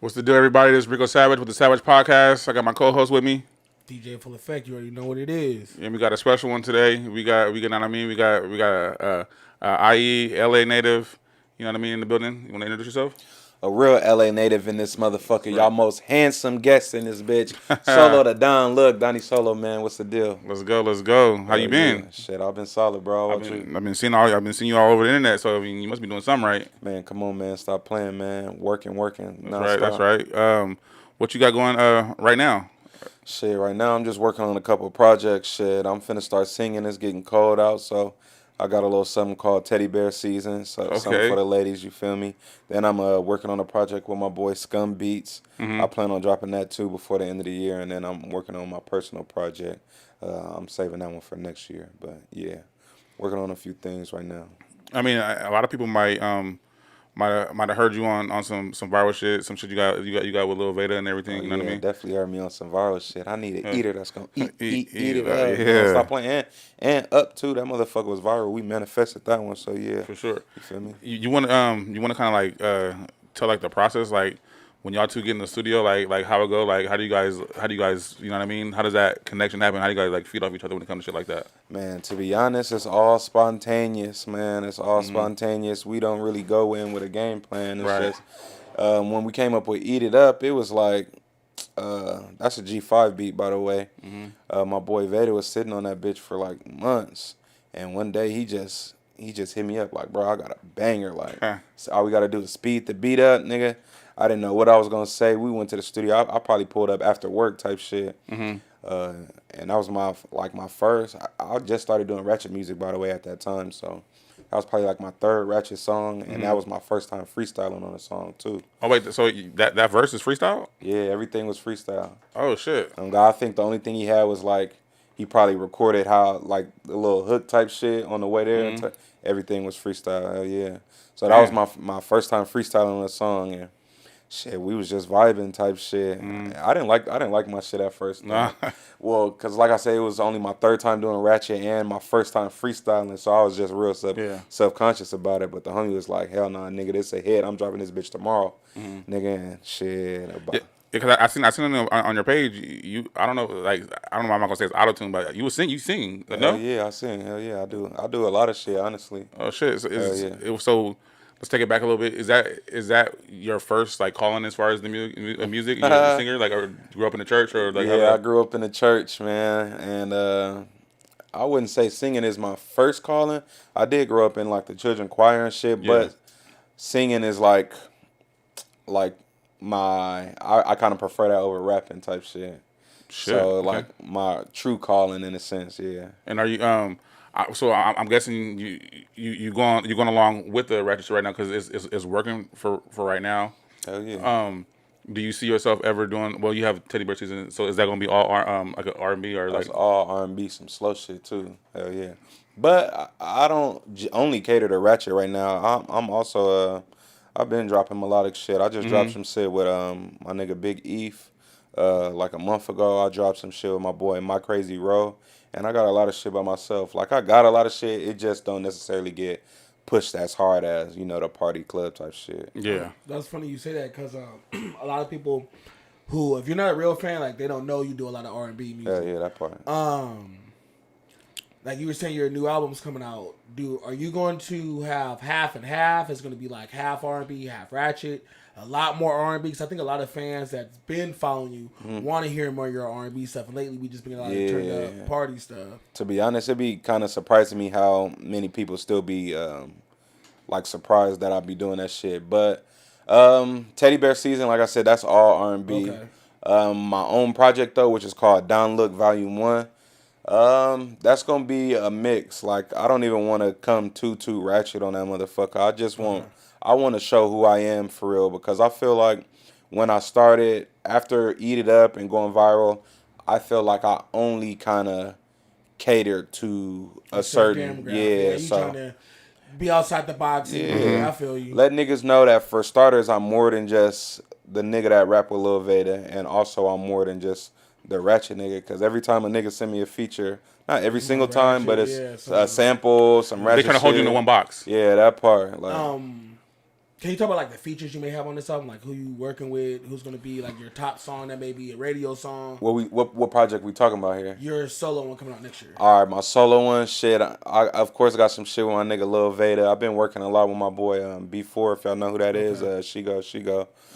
What's the deal, everybody? This is Rico Savage with the Savage Podcast. I got my co-host with me, DJ Full Effect. You already know what it is. and we got a special one today. We got, know what I mean? We got IE LA native. You know what I mean in the building. You want to introduce yourself? A real LA native in this motherfucker. Right. Y'all most handsome guest in this bitch. Solo to Don. Look, Donnie Solo, man. What's the deal? Let's go. Let's go. How you been? Yeah. Shit, I've been solid, bro. I've been seeing you all over the internet. So I mean, you must be doing something right. Man, come on, man. Stop playing, man. Working. That's right. What you got going right now? Shit, right now I'm just working on a couple of projects. Shit, I'm finna start singing. It's getting cold out, so I got a little something called Teddy Bear Season. So something for the ladies, you feel me? Then I'm working on a project with my boy Scum Beats. I plan on dropping that too before the end of the year, and then I'm working on my personal project. I'm saving that one for next year. But yeah, working on a few things right now. I mean, a lot of people might have heard you on some viral shit, some shit you got with Lil Veda and everything. You know what I mean? Definitely heard me on some viral shit. I need an eater that's gonna eat it yeah. up. Yeah. Stop playing. And up too, that motherfucker was viral. We manifested that one, so yeah. For sure. You feel me? You want to kind of like tell like the process, like when y'all two get in the studio, like how it go, like how do you guys you know what I mean? How does that connection happen? How do you guys like feed off each other when it comes to shit like that? Man, to be honest, it's all spontaneous, man. It's all spontaneous. We don't really go in with a game plan. It's just when we came up with Eat It Up, it was like that's a G5 beat, by the way. My boy Veda was sitting on that bitch for like months, and one day he just hit me up like, bro, I got a banger. Like, so all we gotta do is speed the beat up, nigga. I didn't know what I was gonna say. We went to the studio. I probably pulled up after work type shit. And that was my first. I just started doing ratchet music, by the way, at that time. So that was probably like my third ratchet song, and that was my first time freestyling on a song too. Oh wait, so that verse is freestyle? Yeah, everything was freestyle. Oh shit. I think the only thing he had was like he probably recorded how like the little hook type shit on the way there. Everything was freestyle. Hell yeah. So that was my first time freestyling on a song, and shit, we was just vibing type shit. I didn't like my shit at first. Nah. Well, cause like I said, it was only my third time doing ratchet and my first time freestyling, so I was just real self-conscious about it. But the homie was like, "Hell nah, nigga, this a hit. I'm dropping this bitch tomorrow, nigga." And shit. Yeah, because I seen on your page. I don't know, like I don't know. I'm not gonna say it's auto tune, but you sing. No? Yeah, I sing. Hell yeah, I do. I do a lot of shit, honestly. Oh shit. So let's take it back a little bit. Is that your first like calling as far as the music? You're a singer, like, or grew up in the church, or like? Yeah, I grew up in the church, man, and I wouldn't say singing is my first calling. I did grow up in like the children choir and shit, but singing is like I kind of prefer that over rapping type shit. So like my true calling in a sense, yeah. And are you so I'm guessing you going along with the register right now because it's working for right now. Hell yeah. Do you see yourself ever doing? Well, you have Teddy Bear Season, so is that gonna be all like an R&B or like? That's all R&B, some slow shit too. Hell yeah. But I don't only cater to ratchet right now. I'm also I've been dropping melodic shit. I just dropped some shit with my nigga Big Eve. Like a month ago, I dropped some shit with my boy My Crazy Ro. And I got a lot of shit by myself. Like, I got a lot of shit. It just don't necessarily get pushed as hard as, the party club type shit. Yeah. That's funny you say that because a lot of people who, if you're not a real fan, like, they don't know you do a lot of R&B music. Yeah, that part. Like you were saying, your new album's coming out. Are you going to have half and half? It's going to be like half R&B, half ratchet. A lot more R&B, because I think a lot of fans that's been following you want to hear more of your R&B stuff. And lately, we just been a lot of turned up party stuff. To be honest, it'd be kind of surprising me how many people still be like surprised that I be doing that shit. But Teddy Bear Season, like I said, that's all R&B. Okay. My own project though, which is called Down Look Volume 1. That's gonna be a mix. Like I don't even want to come too ratchet on that motherfucker. I just want. I want to show who I am for real because I feel like when I started, after Eat It Up and going viral, I feel like I only kind of catered to a certain, you trying to be outside the box. Yeah, I feel you. Let niggas know that for starters, I'm more than just the nigga that rap with Lil Veda, and also I'm more than just the ratchet nigga, because every time a nigga send me a feature, not every single time, but it's a sample, some ratchet They trying to hold you in one box. Yeah, that part. Like, Can you talk about like the features you may have on this album, like who you working with, who's gonna be like your top song that may be a radio song? What project we talking about here? Your solo one coming out next year. All right, my solo one, shit. I of course got some shit with my nigga Lil Veda. I've been working a lot with my boy B4, if y'all know who that is. She go.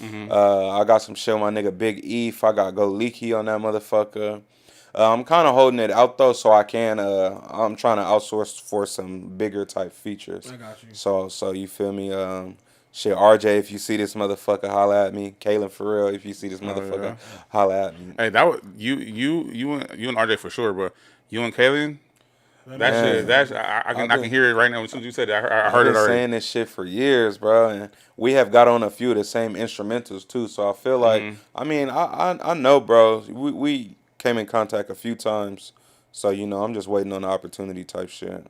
I got some shit with my nigga Big Eve. I got Go Leaky on that motherfucker. I'm kind of holding it out though, so I can. I'm trying to outsource for some bigger type features. I got you. So you feel me? Shit, RJ, if you see this motherfucker, holla at me. Kaylin, for real, if you see this motherfucker, holla at me. Hey, that was you and RJ for sure, bro. You and Kaylin. I can hear it right now. As soon as you said that, I heard it already. I've been saying this shit for years, bro, and we have got on a few of the same instrumentals too. So I feel like, I mean, I know, bro. We came in contact a few times, so you know, I'm just waiting on the opportunity type shit.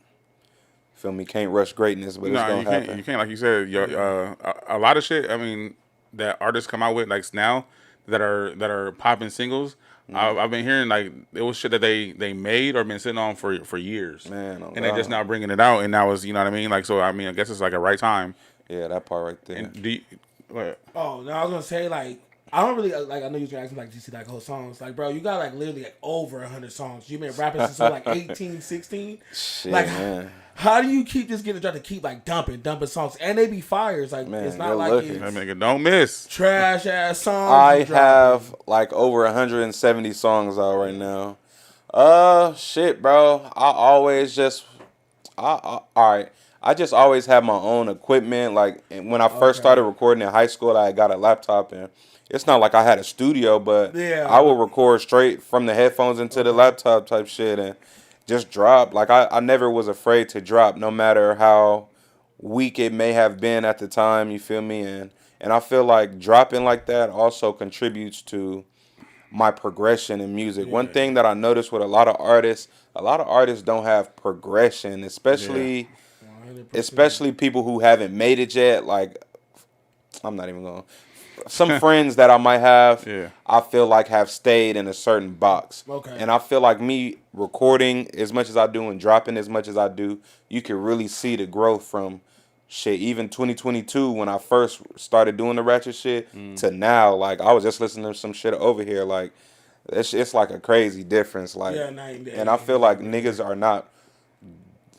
Feel me? Can't rush greatness, but it's gonna happen. You can't, like you said. A lot of shit. I mean, that artists come out with like now that are popping singles. I've been hearing like it was shit that they made or been sitting on for years, man. And they just now bringing it out, and now is, you know what I mean? Like, so I mean, I guess it's like a right time. Yeah, that part right there. And do you, what? Oh no, I was gonna say like I don't really like. I know you was gonna ask me like, do you see like whole songs? Like, bro, you got like literally like over 100 songs. You've been rapping since like 18, 16. Shit, like, man. How do you keep just getting trying to keep like dumping songs, and they be fires? Like, Man, it's not like it's That nigga don't miss. trash ass songs. I you dropping. have like over 170 songs out right now. Shit, bro. All right. I just always have my own equipment. Like when I first started recording in high school, I got a laptop, and it's not like I had a studio, but I would record straight from the headphones into the laptop type shit and just drop. Like I never was afraid to drop, no matter how weak it may have been at the time. You feel me? And I feel like dropping like that also contributes to my progression in music. One thing that I noticed with a lot of artists don't have progression, especially people who haven't made it yet. Like, I'm not even going. Some friends that I might have, I feel like have stayed in a certain box. Okay. And I feel like me recording as much as I do and dropping as much as I do, you can really see the growth from shit. Even 2022, when I first started doing the ratchet shit, to now, like I was just listening to some shit over here. Like it's like a crazy difference. Like, night and day. and I feel like niggas are not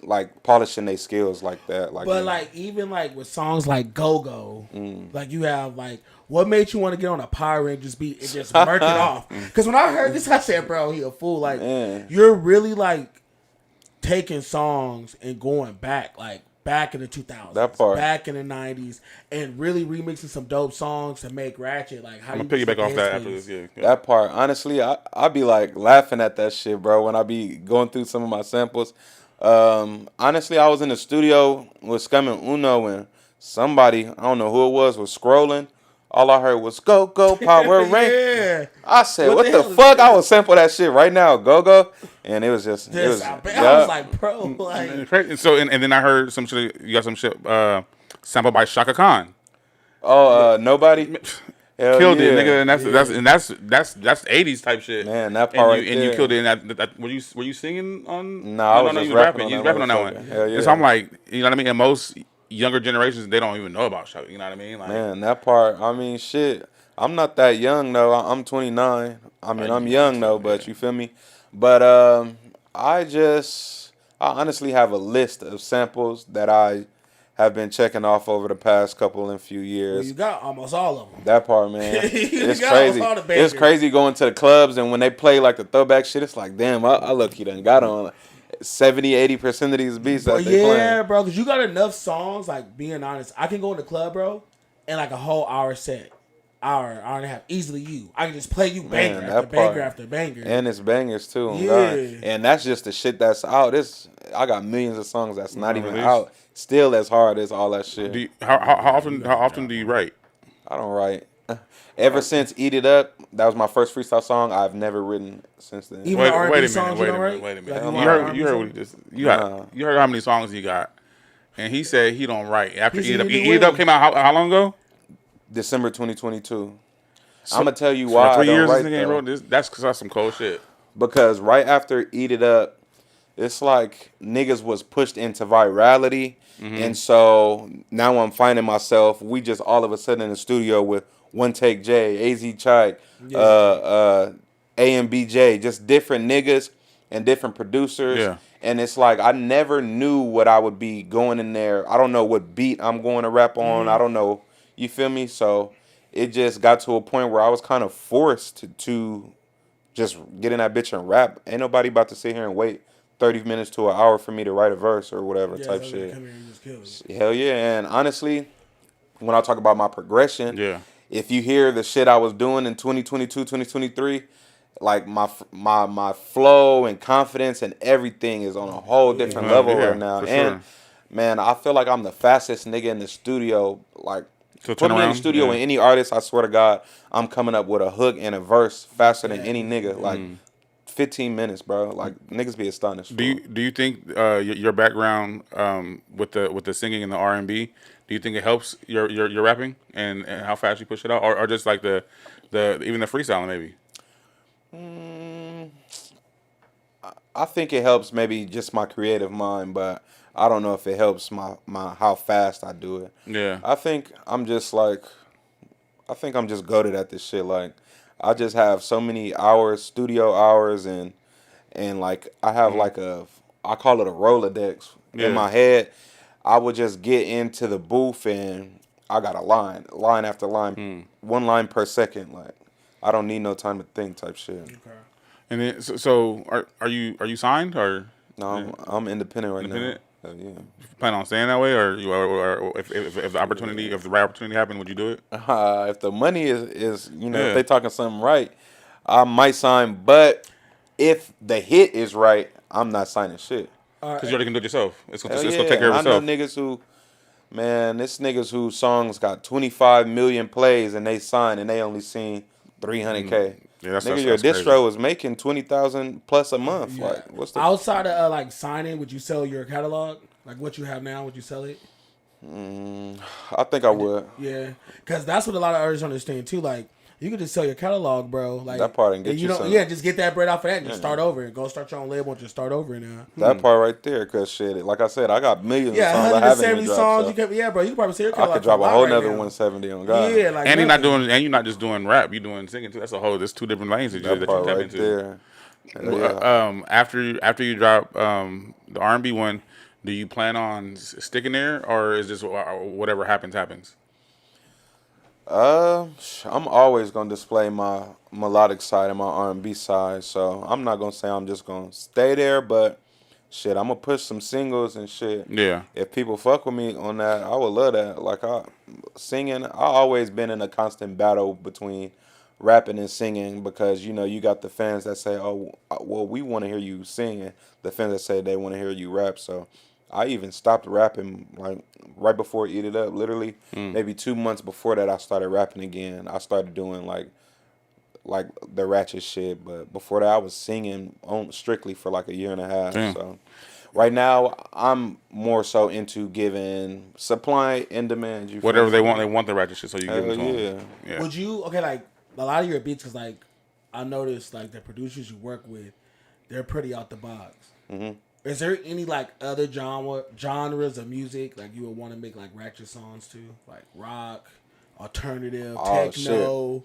like polishing their skills like that. Like, but like even like with songs like Go Go, like you have like, what made you want to get on a Power Rangers beat and just murk it off? Because when I heard this, I said, bro, he a fool. Like, you're really like taking songs and going back, like back in the 2000s, that part, back in the 90s, and really remixing some dope songs to make ratchet. Like, how I'm do gonna you piggyback off that after this. Yeah. That part, honestly, I be like laughing at that shit, bro. When I be going through some of my samples. Honestly, I was in the studio with Scum and Uno, and somebody, I don't know who it was scrolling. All I heard was "Go Go Power Rangers." I said, "What the fuck?" I would sample that shit right now, Go Go, and it was just. I was like, bro, like. So and then I heard some shit. You got some shit sampled by Shaka Khan. Oh, Nobody. Hell killed yeah. it, nigga, and that's 80s type shit. Man, that part and you killed it. And that were you singing on? No, I was just rapping. You was rapping on that one. Hell yeah. And so I'm like, you know what I mean. And most younger generations, they don't even know about Shaka. You know what I mean? Like, man, that part. I mean, shit. I'm not that young though. I'm 29. I mean, I'm young though, but you feel me? But I honestly have a list of samples that I have been checking off over the past couple and few years. Well, you got almost all of them. That part, man. It's crazy. It's crazy going to the clubs, and when they play like the throwback shit, it's like, damn, I look, you done got on 70-80% of these beats that they playing. Yeah, bro, because you got enough songs, like, being honest. I can go in the club, bro, and like a whole hour set. Hour and a half, easily you. I can just play you banger after banger after banger. And it's bangers too. Yeah. God. And that's just the shit that's out. I got millions of songs that's not even out. Still as hard as all that shit. How often do you write? I don't write. Ever since Eat It Up, that was my first freestyle song. I've never written since then. Wait a minute. You heard what he just you heard how many songs he got. And he said he don't write. After Eat It Up came out how long ago? December 2022. So, I'm gonna tell you why. 3 years this nigga ain't wrote this. That's because that's some cold shit. Because right after Eat It Up, it's like niggas was pushed into virality, And so now I'm finding myself, we just all of a sudden in the studio with One Take J, AZ Chike, AMBJ, just different niggas and different producers. Yeah. And it's like I never knew what I would be going in there. I don't know what beat I'm going to rap on. I don't know. You feel me? So it just got to a point where I was kind of forced to just get in that bitch and rap. Ain't nobody about to sit here and wait 30 minutes to an hour for me to write a verse or whatever Yeah, type so shit. come here and just kill it. Hell yeah. And honestly, when I talk about my progression, Yeah. if you hear the shit I was doing in 2022, 2023, like my flow and confidence and everything is on a whole different level Yeah, right now. for And sure. man, I feel like I'm the fastest nigga in the studio. Like So put turn me in the around, studio yeah. with any artist, I swear to God, I'm coming up with a hook and a verse faster than any nigga. Like 15 minutes, bro. Like niggas be astonished. Do you think your background with the singing and the R&B, do you think it helps your rapping and how fast you push it out, or just like the even the freestyling maybe? I think it helps maybe just my creative mind, but I don't know if it helps my how fast I do it. Yeah. I think I'm just like I think I'm just goated at this shit. Like I just have so many hours, studio hours, and like I have like I call it a Rolodex in Yeah. my head. I would just get into the booth and I got a line after line, one line per second. Like I don't need no time to think type shit. Okay. And then so are you signed or No, I'm independent right Independent? now. Hell yeah. plan on staying that way, or if the opportunity, if the right opportunity happened, would you do it? If the money is if Yeah. they talking something right, I might sign. But if the hit is right, I'm not signing shit. Because you already can do it yourself. It's Hell gonna yeah. take care of I know itself. niggas who, man, this niggas whose songs got 25 million plays and they signed and they only seen 300K. Yeah, that's Nigga, your crazy. distro is making 20,000 plus a month. Like, what's the? Outside of like signing, would you sell your catalog? Like what you have now, would you sell it? I think I would. Yeah, because that's what a lot of artists understand too. Like you can just sell your catalog, bro. Like That part and get you don't. some. Yeah, just get that bread off of that and just start over and go start your own label and just start over now. That part right there, cause shit, like I said, I got millions Yeah, of songs I haven't 170 even songs. dropped. You can, yeah, bro. You can probably sell your I catalog. could drop for a lot whole right nother now. 170 on God. Yeah, like And you're not just doing rap. You're doing singing too. That's there's two different lanes that you That part tap right into. there. Hell yeah. After you drop the R&B one, do you plan on sticking there, or is just whatever happens? I'm always gonna display my melodic side and my R&B side, so I'm not gonna say I'm just gonna stay there, but shit, I'm gonna push some singles and shit. Yeah. If people fuck with me on that, I would love that. Like I always been in a constant battle between rapping and singing because you got the fans that say, "Oh, well, we want to hear you sing," and the fans that say they want to hear you rap. So I even stopped rapping like right before Eat It Up. Literally, maybe 2 months before that, I started rapping again. I started doing like the ratchet shit, but before that, I was singing strictly for like a year and a half. Damn. So right now, I'm more so into giving supply and demand. You feel Whatever me? they want the ratchet shit, so you give Hell it to them. yeah. Yeah. Would you like a lot of your beats? Because like I noticed like the producers you work with, they're pretty out the box. Mm-hmm. Is there any like other genres of music like you would want to make like ratchet songs to, like rock, alternative, techno?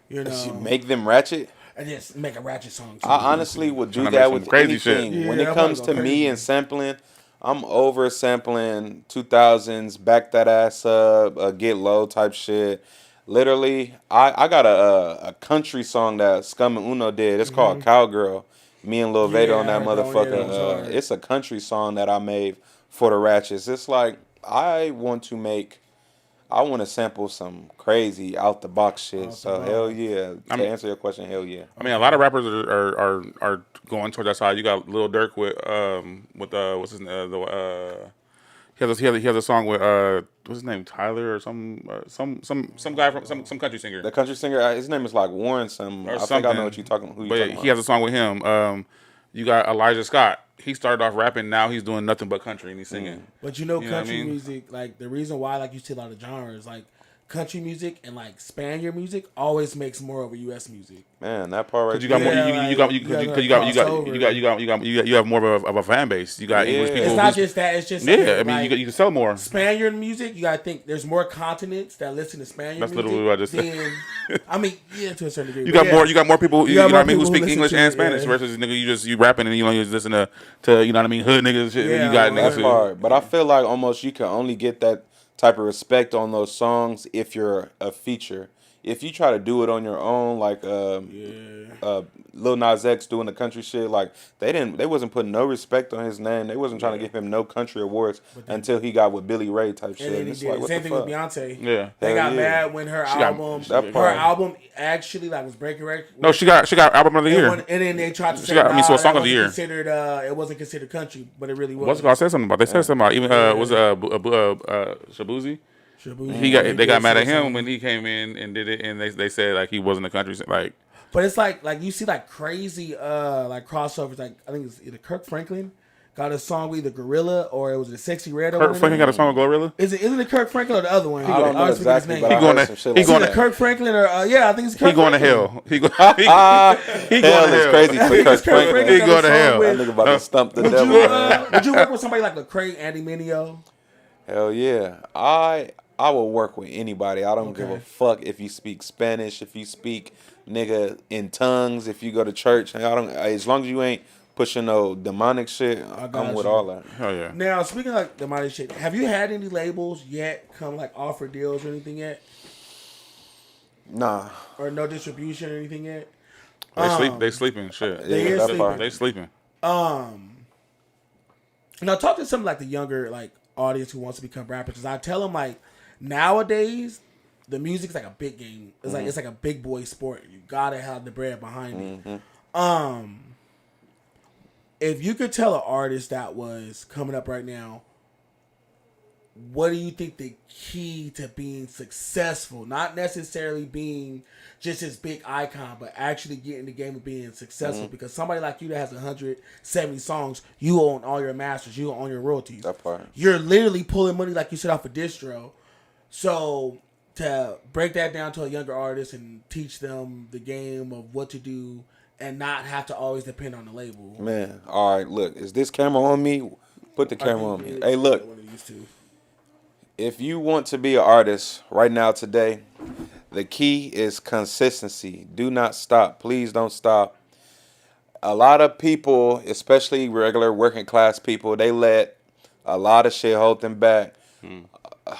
You know, Make them ratchet. and just make a ratchet song. Too. I honestly would do Tryna make that some with crazy shit. anything. When Yeah, it I'm comes about to to go me crazy. and sampling, I'm over sampling 2000s, back that ass up, get low type shit. Literally, I got a country song that Scum and Uno did. It's called Cowgirl. Me and Lil Vader on Yeah, that I heard that one. Yeah, that was motherfucker. hard. It's a country song that I made for the Ratchets. It's like I want to sample some crazy out the box shit. So hell yeah. To answer your question, hell yeah. I mean, a lot of rappers are going towards that side. You got Lil Durk with what's his he has a song with what's his name, Tyler or some guy from some country singer The country singer, his name is like Warren some. or I something. think I know what you're talking. Who you But talking he about? has a song with him. You got Elijah Scott. He started off rapping. Now he's doing nothing but country and he's singing. But You know what I country mean? music, like the reason why, like you see a lot of genres, like country music and like Spaniard music always makes more over U.S. music. Man, that part right Because you got more, you have more of a fan base. You got English people. It's not just that. It's just I mean, you can sell more. Spaniard music. You got to think there's more continents that listen to Spaniard. That's music literally what I just said. I mean, yeah, to a certain degree. You got more people. You know what I mean? Who speak English and Spanish yeah. versus nigga. You rapping and you just listen to you know what I mean? Hood niggas. Shit. Yeah, You got That's niggas. hard. But I feel like almost you can only get that type of respect on those songs if you're a feature. If you try to do it on your own, like Lil Nas X doing the country shit, like they wasn't putting no respect on his name. They wasn't trying to give him no country awards until he got with Billy Ray type shit. And then It's he did. like, what Same the thing with fuck? Beyonce. Yeah. They got Hell yeah. mad when her album actually like was breaking records. No, she got album of the year. And then they tried to say, so song of the year. It wasn't considered country, but it really was. What's it called? Said something about. They said something about even was Shabuzi. They got mad at him when he came in and did it, and they said like he wasn't a country like. But it's like you see like crazy like crossovers. Like I think it's either Kirk Franklin got a song with either Gorilla or it was a Sexy Red. Kirk Franklin got a song with Glorilla. Isn't it Kirk Franklin or the other one? I don't know exactly, but He I going heard to- some shit he like going that. to- Kirk Franklin or I think it's Kirk. He going to Franklin. hell. He going to Hell is crazy for Kirk Franklin. He going to hell. That nigga about to stump the devil. Would you work with somebody like Lecrae, Andy Mineo? Hell yeah. I will work with anybody. I don't give a fuck if you speak Spanish, if you speak nigga in tongues, if you go to church. I don't. As long as you ain't pushing no demonic shit, I'm with all that. Hell yeah. Now speaking of like demonic shit, have you had any labels yet come like offer deals or anything yet? Nah. Or no distribution or anything yet? They sleeping shit. They is sleeping. They sleeping. Now talk to some like the younger like audience who wants to become rappers. 'Cause I tell them like nowadays the music's like a big game. It's like it's like a big boy sport. You gotta have the bread behind it. If you could tell an artist that was coming up right now, what do you think the key to being successful? Not necessarily being just this big icon, but actually getting the game of being successful. Because somebody like you that has 170 songs, you own all your masters, you own your royalties. That part. You're literally pulling money like you said off a distro. So to break that down to a younger artist and teach them the game of what to do and not have to always depend on the label. Man, all right, look, is this camera on me? Put the camera on me. Hey, look, if you want to be an artist right now today, the key is consistency. Do not stop. Please don't stop. A lot of people, especially regular working class people, they let a lot of shit hold them back.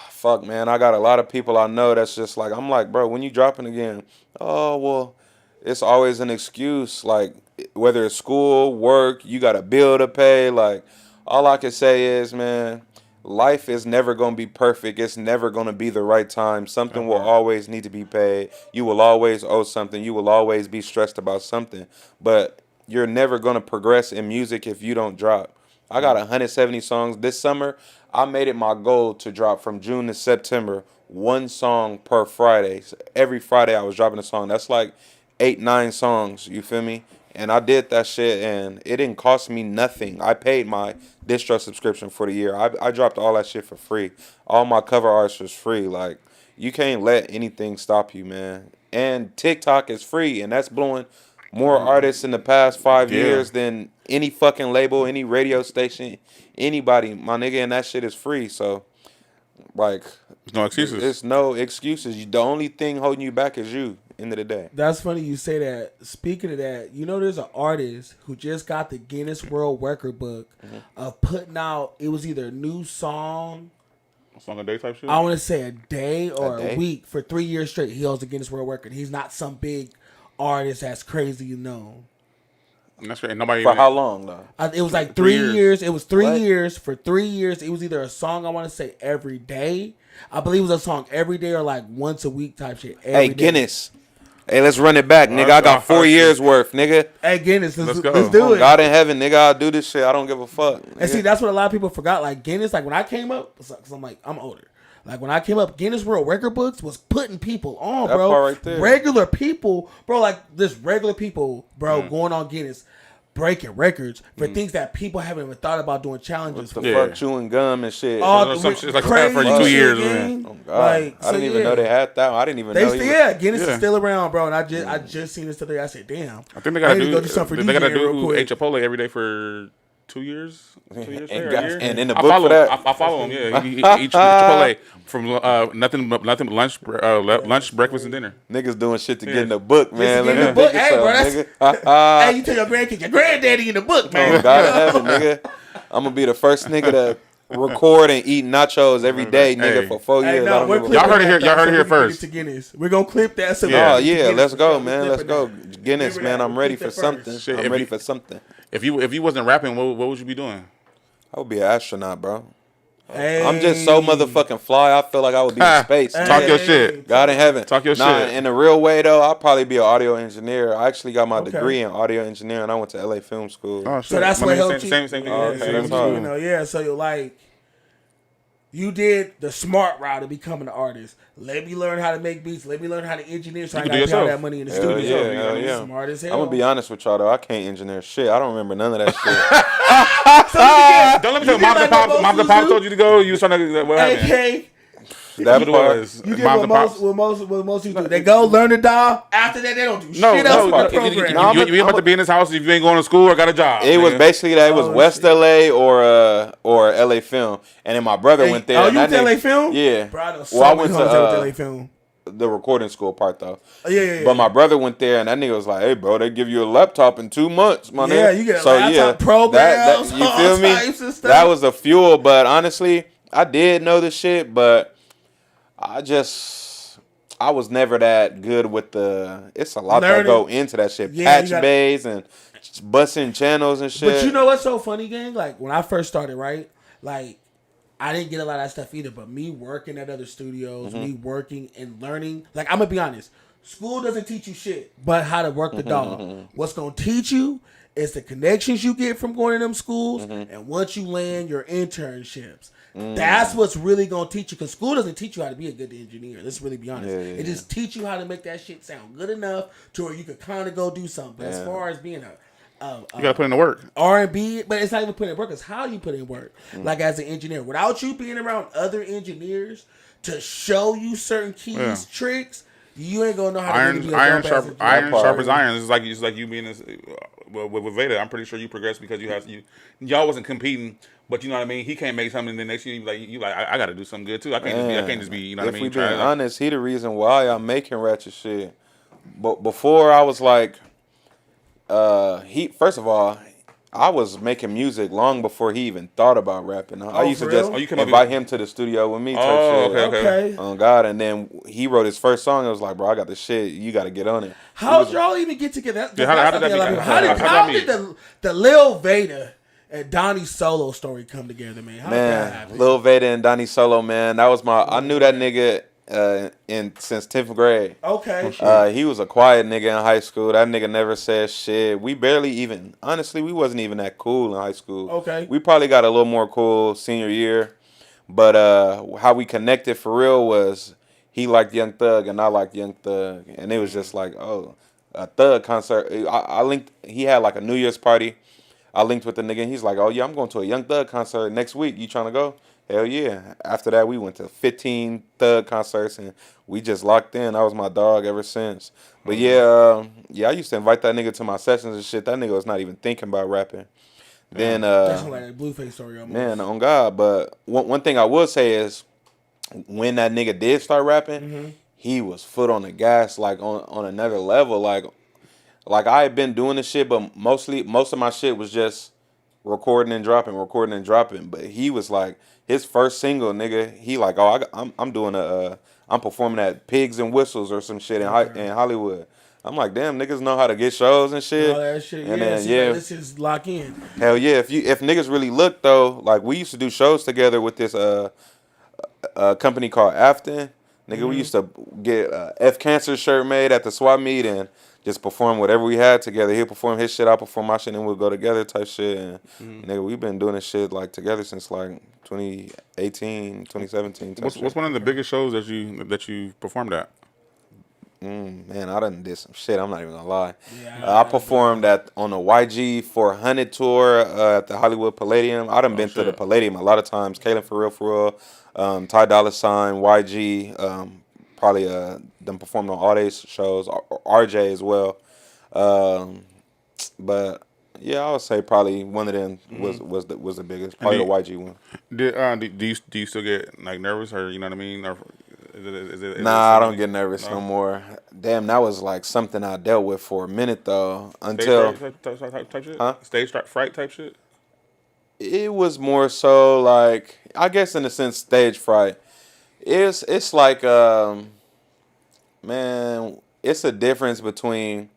Fuck, man, I got a lot of people I know that's just like, I'm like, bro, when you dropping again? Oh, well, it's always an excuse. Like, whether it's school, work, you got a bill to pay. Like, all I can say is, man, life is never going to be perfect. It's never going to be the right time. Something will always need to be paid. You will always owe something. You will always be stressed about something. But you're never going to progress in music if you don't drop. I got 170 songs. This summer, I made it my goal to drop from June to September 1 song per Friday. So every Friday I was dropping a song. That's like 8-9 songs, you feel me? And I did that shit, and it didn't cost me nothing. I paid my distro subscription for the year. I dropped all that shit for free. All my cover arts was free. Like, you can't let anything stop you, man. And TikTok is free, and that's blowing more artists in the past 5 years than any fucking label, any radio station, anybody. My nigga, and that shit is free. So, like, There's no excuses. there's no excuses. The only thing holding you back is you. End of the day. That's funny you say that. Speaking of that, you know there's an artist who just got the Guinness World Record book of putting out, it was either a new song, Song a day type shit. I want to say a day or A day? a week for 3 years straight. He holds the Guinness World Record. He's not some big artist that's crazy, you know. And that's right. And nobody For even, how long, though? It was like 3 3 years. It was 3 What? years. For 3 years, it was either a song, I want to say, every day. I believe it was a song every day or like once a week type shit. Hey, day. Guinness. Hey, let's run it back, nigga. I Alright, got 4 alright. years worth, nigga. Hey, Guinness, let's go. do it. God in heaven, nigga. I'll do this shit. I don't give a fuck. And see, that's what a lot of people forgot. Like Guinness, like when I came up, because I'm like, I'm older. Like when I came up, Guinness World Record books was putting people on, That bro. part right there. Regular people, bro. Like this regular people, bro, going on Guinness. breaking records for things that people haven't even thought about doing challenges for. The fuck chewing gum and shit. All Some the shit's like crazy that for shit, 2 years, gang. man. Oh, God. I didn't even know they had that. I didn't even know. Guinness is still around, bro. And I just seen this today. I said, damn. I think they gotta need to go do something for they gotta DJ real do quick. Chipotle every day for 2 years. 2 years And or a got- year. and in the I book follow for that. I follow him. Yeah, he eats Chipotle from nothing lunch, breakfast, and dinner. Niggas doing shit to get in the book, man. get in Let the me book. think Hey, of bro, something, that's- nigga. Hey, you tell your grandkids, your granddaddy in the book, man. Oh, God in heaven, nigga. I'm gonna be the first nigga to record and eat nachos every day, nigga, Hey. for 4 Hey, years. no, I don't we're give a clipping Y'all heard it that here- though, y'all heard so it we here can get first. to Guinness. We're gonna clip that. So Yeah. we Oh can get to yeah, Guinness let's for go, sure. man. We're Let's go. clipping Guinness, Remember man. that. I'm We'll ready keep for that something. first. Shit, I'm if ready you- for something. If you wasn't rapping, what would you be doing? I would be an astronaut, bro. Hey. I'm just so motherfucking fly. I feel like I would be in space. Talk nigga. your shit. God in heaven. Talk your nah, shit. in a real way though, I'll probably be an audio engineer. I actually got my Okay. degree in audio engineering. I went to LA Film School. Oh, shit. So that's My what nigga, helped you. Same thing. Yeah, okay, so that's you hard. know, yeah. So you're like, you did the smart route of becoming an artist. Let me learn how to make beats. Let me learn how to engineer. So You I can got do to pay all yourself. that money in the Hell studio. yeah, You know, hell yeah. Smart as hell. I'm gonna be honest with y'all though. I can't engineer shit. I don't remember none of that shit. Don't let me You tell you, did like what Mom the most Pop do? told you to go. You was trying to what happened? AK. That What it part. was. You did Mom what the most, Pops. what most people do. They go learn the dial. After that, they don't do No, shit else no, with the you program. No, ain't about to be in this house if you ain't going to school or got a job. It was nigga. basically that. It was Oh, West shit. LA or LA Film, and then my brother went there. Oh, and you that went to nigga- LA Film? Yeah. Bro, I know so Well, I many went to homies that went to LA Film. the recording school part though. Oh, yeah. But my brother went there, and that nigga was like, "Hey, bro, they give you a laptop in 2 months, my nigga." Yeah, you get a laptop, programs, you all feel me? types of stuff. That was the fuel. But honestly, I did know the shit, but I was never that good with the. It's a lot that Learning. go into that shit. Yeah, you Patch gotta- bays and busting channels and shit. But you know what's so funny, gang? Like, when I first started, right? Like, I didn't get a lot of that stuff either, but me working at other studios, me working and learning. Like, I'm going to be honest. School doesn't teach you shit but how to work the dog. What's going to teach you is the connections you get from going to them schools and once you land your internships. That's what's really going to teach you, because school doesn't teach you how to be a good engineer. Let's really be honest. Yeah. It just teach you how to make that shit sound good enough to where you could kind of go do something. But as far as being You gotta put in the work. R&B, but it's not even putting in work. It's how you put in work. Like as an engineer, without you being around other engineers to show you certain keys, tricks, you ain't gonna know how to Iron, really be a iron, dope-ass sharp, engineer. iron part. sharp as iron. It's like you being this with Veda. I'm pretty sure you progressed because y'all wasn't competing, but you know what I mean. He can't make something, and then next year you like I got to do something good too. I can't just be you know what I if mean. we trying being to- honest, he the reason why I'm making ratchet shit. But before I was like, he first of all, I was making music long before he even thought about rapping. I used to for just real? Oh, you came up invite with- him to the studio with me. Type Oh, shit. okay. On God, and then he wrote his first song. I was like, bro, I got the shit. You got to get on it. How did y'all even get together? Yeah, how did that be- How did the Lil Veda and Donnie Solo story come together, man? How did that Man, happen? Lil Veda and Donnie Solo, man, that was I knew that nigga since 10th grade. Okay. He was a quiet nigga in high school. That nigga never said shit. We barely even, honestly, we wasn't even that cool in high school. Okay. We probably got a little more cool senior year. But how we connected for real was he liked Young Thug and I liked Young Thug. And it was just like, oh, a Thug concert. I linked, he had like a New Year's party. I linked with the nigga and he's like, oh yeah, I'm going to a Young Thug concert next week. You trying to go? Hell yeah. After that, we went to 15 Thug concerts and we just locked in. That was my dog ever since. But yeah, I used to invite that nigga to my sessions and shit. That nigga was not even thinking about rapping. Then, That's like a Blueface story almost. man, on God. But one thing I will say is when that nigga did start rapping, he was foot on the gas, like on another level. Like I had been doing this shit, but most of my shit was just recording and dropping. But he was like, his first single, nigga, he like, oh, I'm doing I'm performing at Pigs and Whistles or some shit in Hollywood. I'm like, damn, niggas know how to get shows and shit. All that shit. And Yeah, then, see, like, let's just lock in. hell yeah. If niggas really look though, like we used to do shows together with this company called Afton. Nigga, we used to get F Cancer shirt made at the swap meet and just perform whatever we had together. He'll perform his shit, I'll perform my shit, and we'll go together type shit. And nigga, we've been doing this shit like together since like 2018, 2017 type What's shit. one of the biggest shows that you performed at? Man, I done did some shit. I'm not even gonna lie. Yeah, I performed on the YG 400 tour at the Hollywood Palladium. I done been to the shit. Palladium a lot of times. Kalen for real. Ty Dolla Sign, YG. Probably done performed on all these shows. RJ as well. Um, but yeah, I would say probably one of them was the biggest. Probably the YG one. Do you still get like nervous, or you know what I mean, or is it Nah, I don't something? get nervous no No? more. Damn, that was like something I dealt with for a minute though. Stage Until fright type shit? huh? Fright type shit? It was more so like I guess in a sense stage fright. It's like man, it's a difference between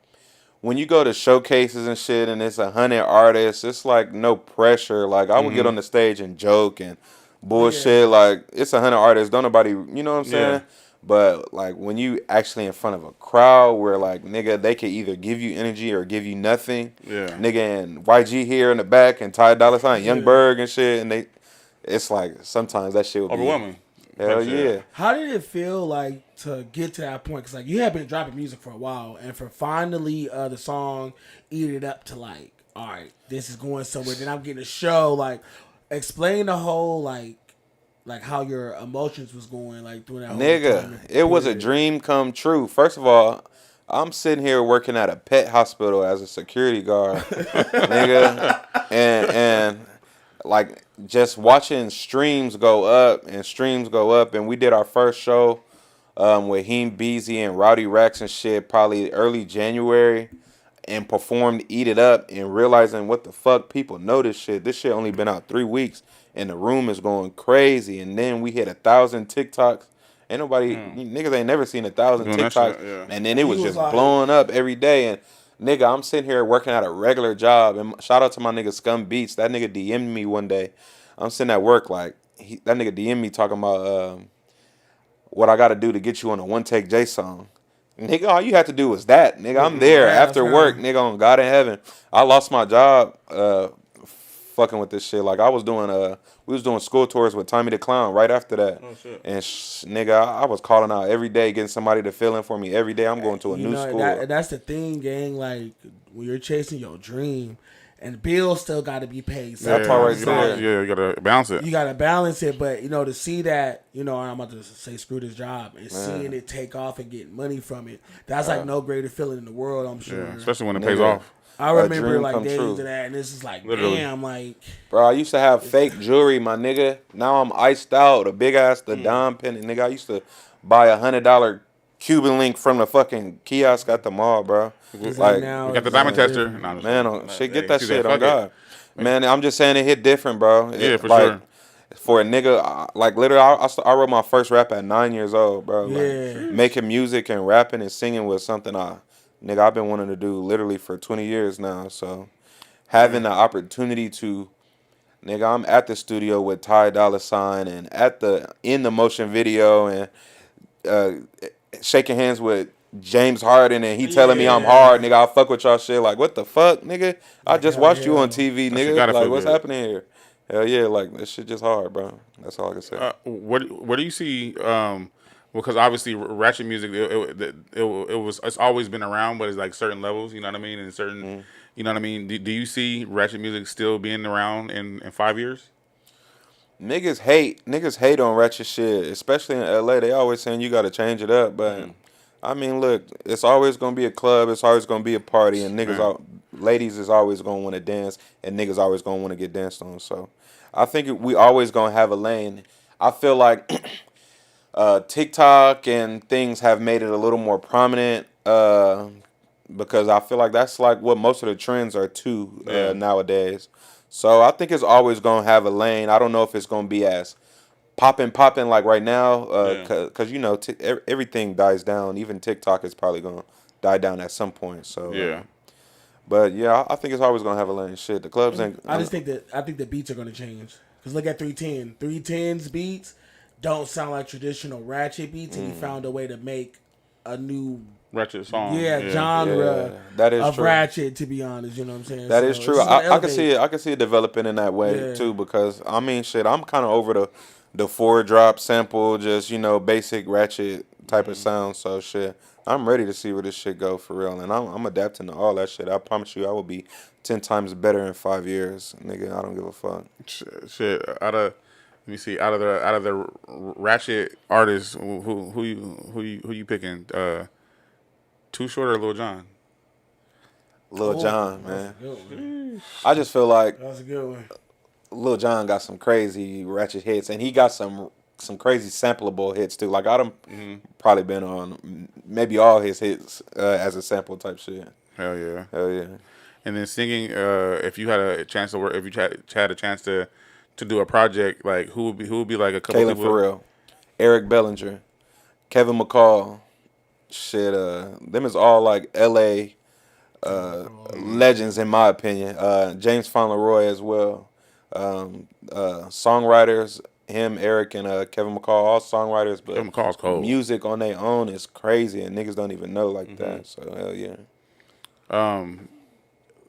when you go to showcases and shit and it's 100 artists, it's like no pressure. Like I would get on the stage and joke and bullshit. Yeah. Like it's 100 artists, don't nobody, you know what I'm saying? Yeah. But like when you actually in front of a crowd where like nigga they could either give you energy or give you nothing. Yeah. Nigga and YG here in the back and Ty Dolla Sign, Young Berg and shit, and it's like sometimes that shit would be Overwhelming. hell Type shit. yeah. How did it feel like to get to that point? Because like you have been dropping music for a while, and for finally the song "Eat It Up" to like, all right, this is going somewhere. Then I'm getting a show. Like, explain the whole like how your emotions was going like during that whole Nigga, time it was a period. dream come true. First of all, I'm sitting here working at a pet hospital as a security guard, nigga, and like just watching streams go up and streams go up. And we did our first show with Heem Beezy and Rowdy Rax and shit probably early January, and performed "Eat It Up" and realizing what the fuck people know this shit. This shit only been out 3 weeks and the room is going crazy. And then we hit 1,000 TikToks. Ain't nobody niggas ain't never seen 1,000 Doing that TikToks. shit, yeah. And then it was He was just like- blowing up every day. And nigga, I'm sitting here working at a regular job. And shout out to my nigga Scum Beats. That nigga DM'd me one day. I'm sitting at work like that nigga DM'd me talking about what I got to do to get you on a One Take J song. Nigga, all you have to do was that. Nigga, I'm there Yeah, after that's work. right. Nigga, on God in heaven. I lost my job fucking with this shit. Like I was doing we was doing school tours with Tommy the Clown right after that. Oh, shit. And nigga, I was calling out every day, getting somebody to fill in for me every day. I'm going to a You new know, school. that's the thing, gang. Like when you're chasing your dream, and bills still got to be paid. That part right you there. gotta, yeah, you gotta balance it. You got to balance it, but you know, to see that, you know, I'm about to say screw this job and seeing it take off and getting money from it, that's like no greater feeling in the world, I'm sure. Yeah, especially when it pays Nigga. off. I A remember dream like come days true. of that, and this is like, Literally. damn, like, Bro, I used to have fake jewelry, my nigga. Now I'm iced out, a big ass the dime penny. Nigga, I used to buy $100 Cuban link from the fucking kiosk at the mall, bro. Like, now We got the it's diamond like tester. different. Nah, I'm just man, playing. shit, Hey, get that see shit fuck on it. God. Man, I'm just saying it hit different, bro. Yeah, for like, sure. For a nigga, like literally, I wrote my first rap at 9 years old, bro. Yeah. Like, making music and rapping and singing was something I've been wanting to do literally for 20 years now. So having the opportunity to, nigga, I'm at the studio with Ty Dolla Sign and in the motion video and shaking hands with James Harden and he telling me I'm Yeah. hard, nigga. I'll fuck with y'all shit. Like, what the fuck, nigga? I just hell watched you yeah. on TV, That shit nigga. gotta Like, feel what's good. happening here? Hell yeah, like this shit just hard, bro. That's all I can say. What do you see? Because obviously ratchet music, it's always been around, but it's like certain levels. You know what I mean? And certain, you know what I mean. Do you see ratchet music still being around in 5 years? Niggas hate on ratchet shit, especially in LA. They always saying you gotta change it up, but I mean, look, it's always gonna be a club. It's always gonna be a party, and ladies is always gonna want to dance, and niggas always gonna want to get danced on. So, I think we always gonna have a lane. I feel like TikTok and things have made it a little more prominent because I feel like that's like what most of the trends are too nowadays. So I think it's always gonna have a lane. I don't know if it's gonna be as popping like right now, cause you know everything dies down. Even TikTok is probably gonna die down at some point. So Yeah. but yeah, I think it's always gonna have a lane. Shit, the clubs ain't. I think the beats are gonna change. Cause look at 310. 310's beats don't sound like traditional ratchet beats, and he found a way to make a new Ratchet song. genre Yeah, that is of true. ratchet. To be honest, you know what I'm saying. That So is it's true. just gonna I can see elevate. it. I can see it developing in that way Yeah. too. Because I mean, shit, I'm kind of over the 4-drop sample, just basic ratchet type of sound. So shit, I'm ready to see where this shit go for real, and I'm adapting to all that shit. I promise you, I will be 10 times better in 5 years, nigga. I don't give a fuck. Shit. Let me see. Out of the ratchet artists, who you picking? Too Short or Lil Jon? Lil Jon, That's man. a good one. I just feel like That's a good one. Lil Jon got some crazy ratchet hits, and he got some crazy sampleable hits too. Like I done probably been on maybe all his hits as a sample type shit. Hell yeah. Hell yeah. And then singing, if you had a chance to work, if you had a chance to do a project, like who would be like a couple Kayla people? Farrell, Eric Bellinger, Kevin McCall, shit. Them is all like L.A. Legends in my opinion. James Fauntleroy as well. Songwriters, him, Eric, and Kevin McCall, all songwriters, but Kevin McCall's cold. music on their own is crazy, and niggas don't even know like that. So hell yeah.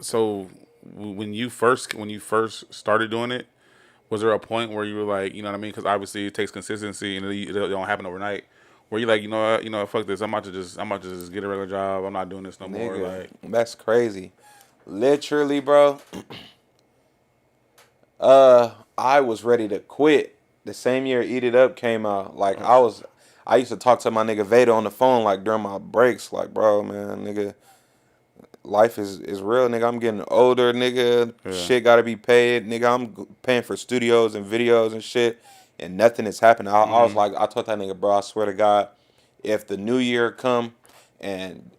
So when you first started doing it, was there a point where you were like, you know what I mean? Because obviously it takes consistency and it don't happen overnight. Where you like, you know what, fuck this. I'm about to just get a regular job. I'm not doing this no more. Nigga, Like, that's crazy. Literally, bro. I was ready to quit the same year Eat It Up came out. Like I used to talk to my nigga Veda on the phone like during my breaks. Like, bro, man, nigga, life is real, nigga. I'm getting older, nigga. Yeah. Shit gotta be paid, nigga. I'm paying for studios and videos and shit, and nothing is happening. I was like, I told that nigga, bro, I swear to God, if the new year come and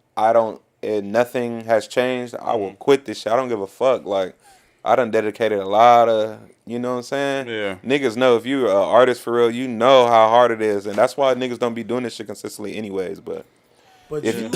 nothing has changed, I will quit this shit. I don't give a fuck. Like, I done dedicated a lot of, you know what I'm saying? Yeah. Niggas know if you an artist for real, you know how hard it is, and that's why niggas don't be doing this shit consistently anyways. But But you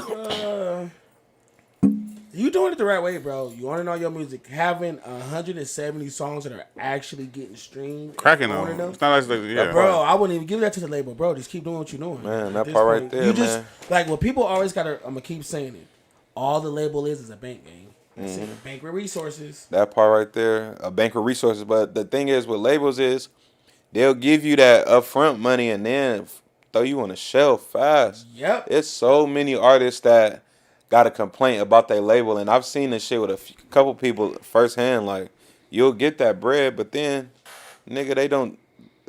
doing it the right way, bro. You want to know your music. Having 170 songs that are actually getting streamed. cracking owning though. It's not like, yeah. Bro, I wouldn't even give that to the label, bro. Just keep doing what you're doing. Man, At that this part right point, there, you just, man. like, what people always gotta, I'm gonna keep saying it. All the label is a bank game. That's it. Bank with resources. that part right there, a bank of resources. But the thing is with labels is they'll give you that upfront money and then throw you on the shelf fast. Yep. It's so many artists that got a complaint about their label, and I've seen this shit with a couple people firsthand. Like, you'll get that bread, but then, nigga,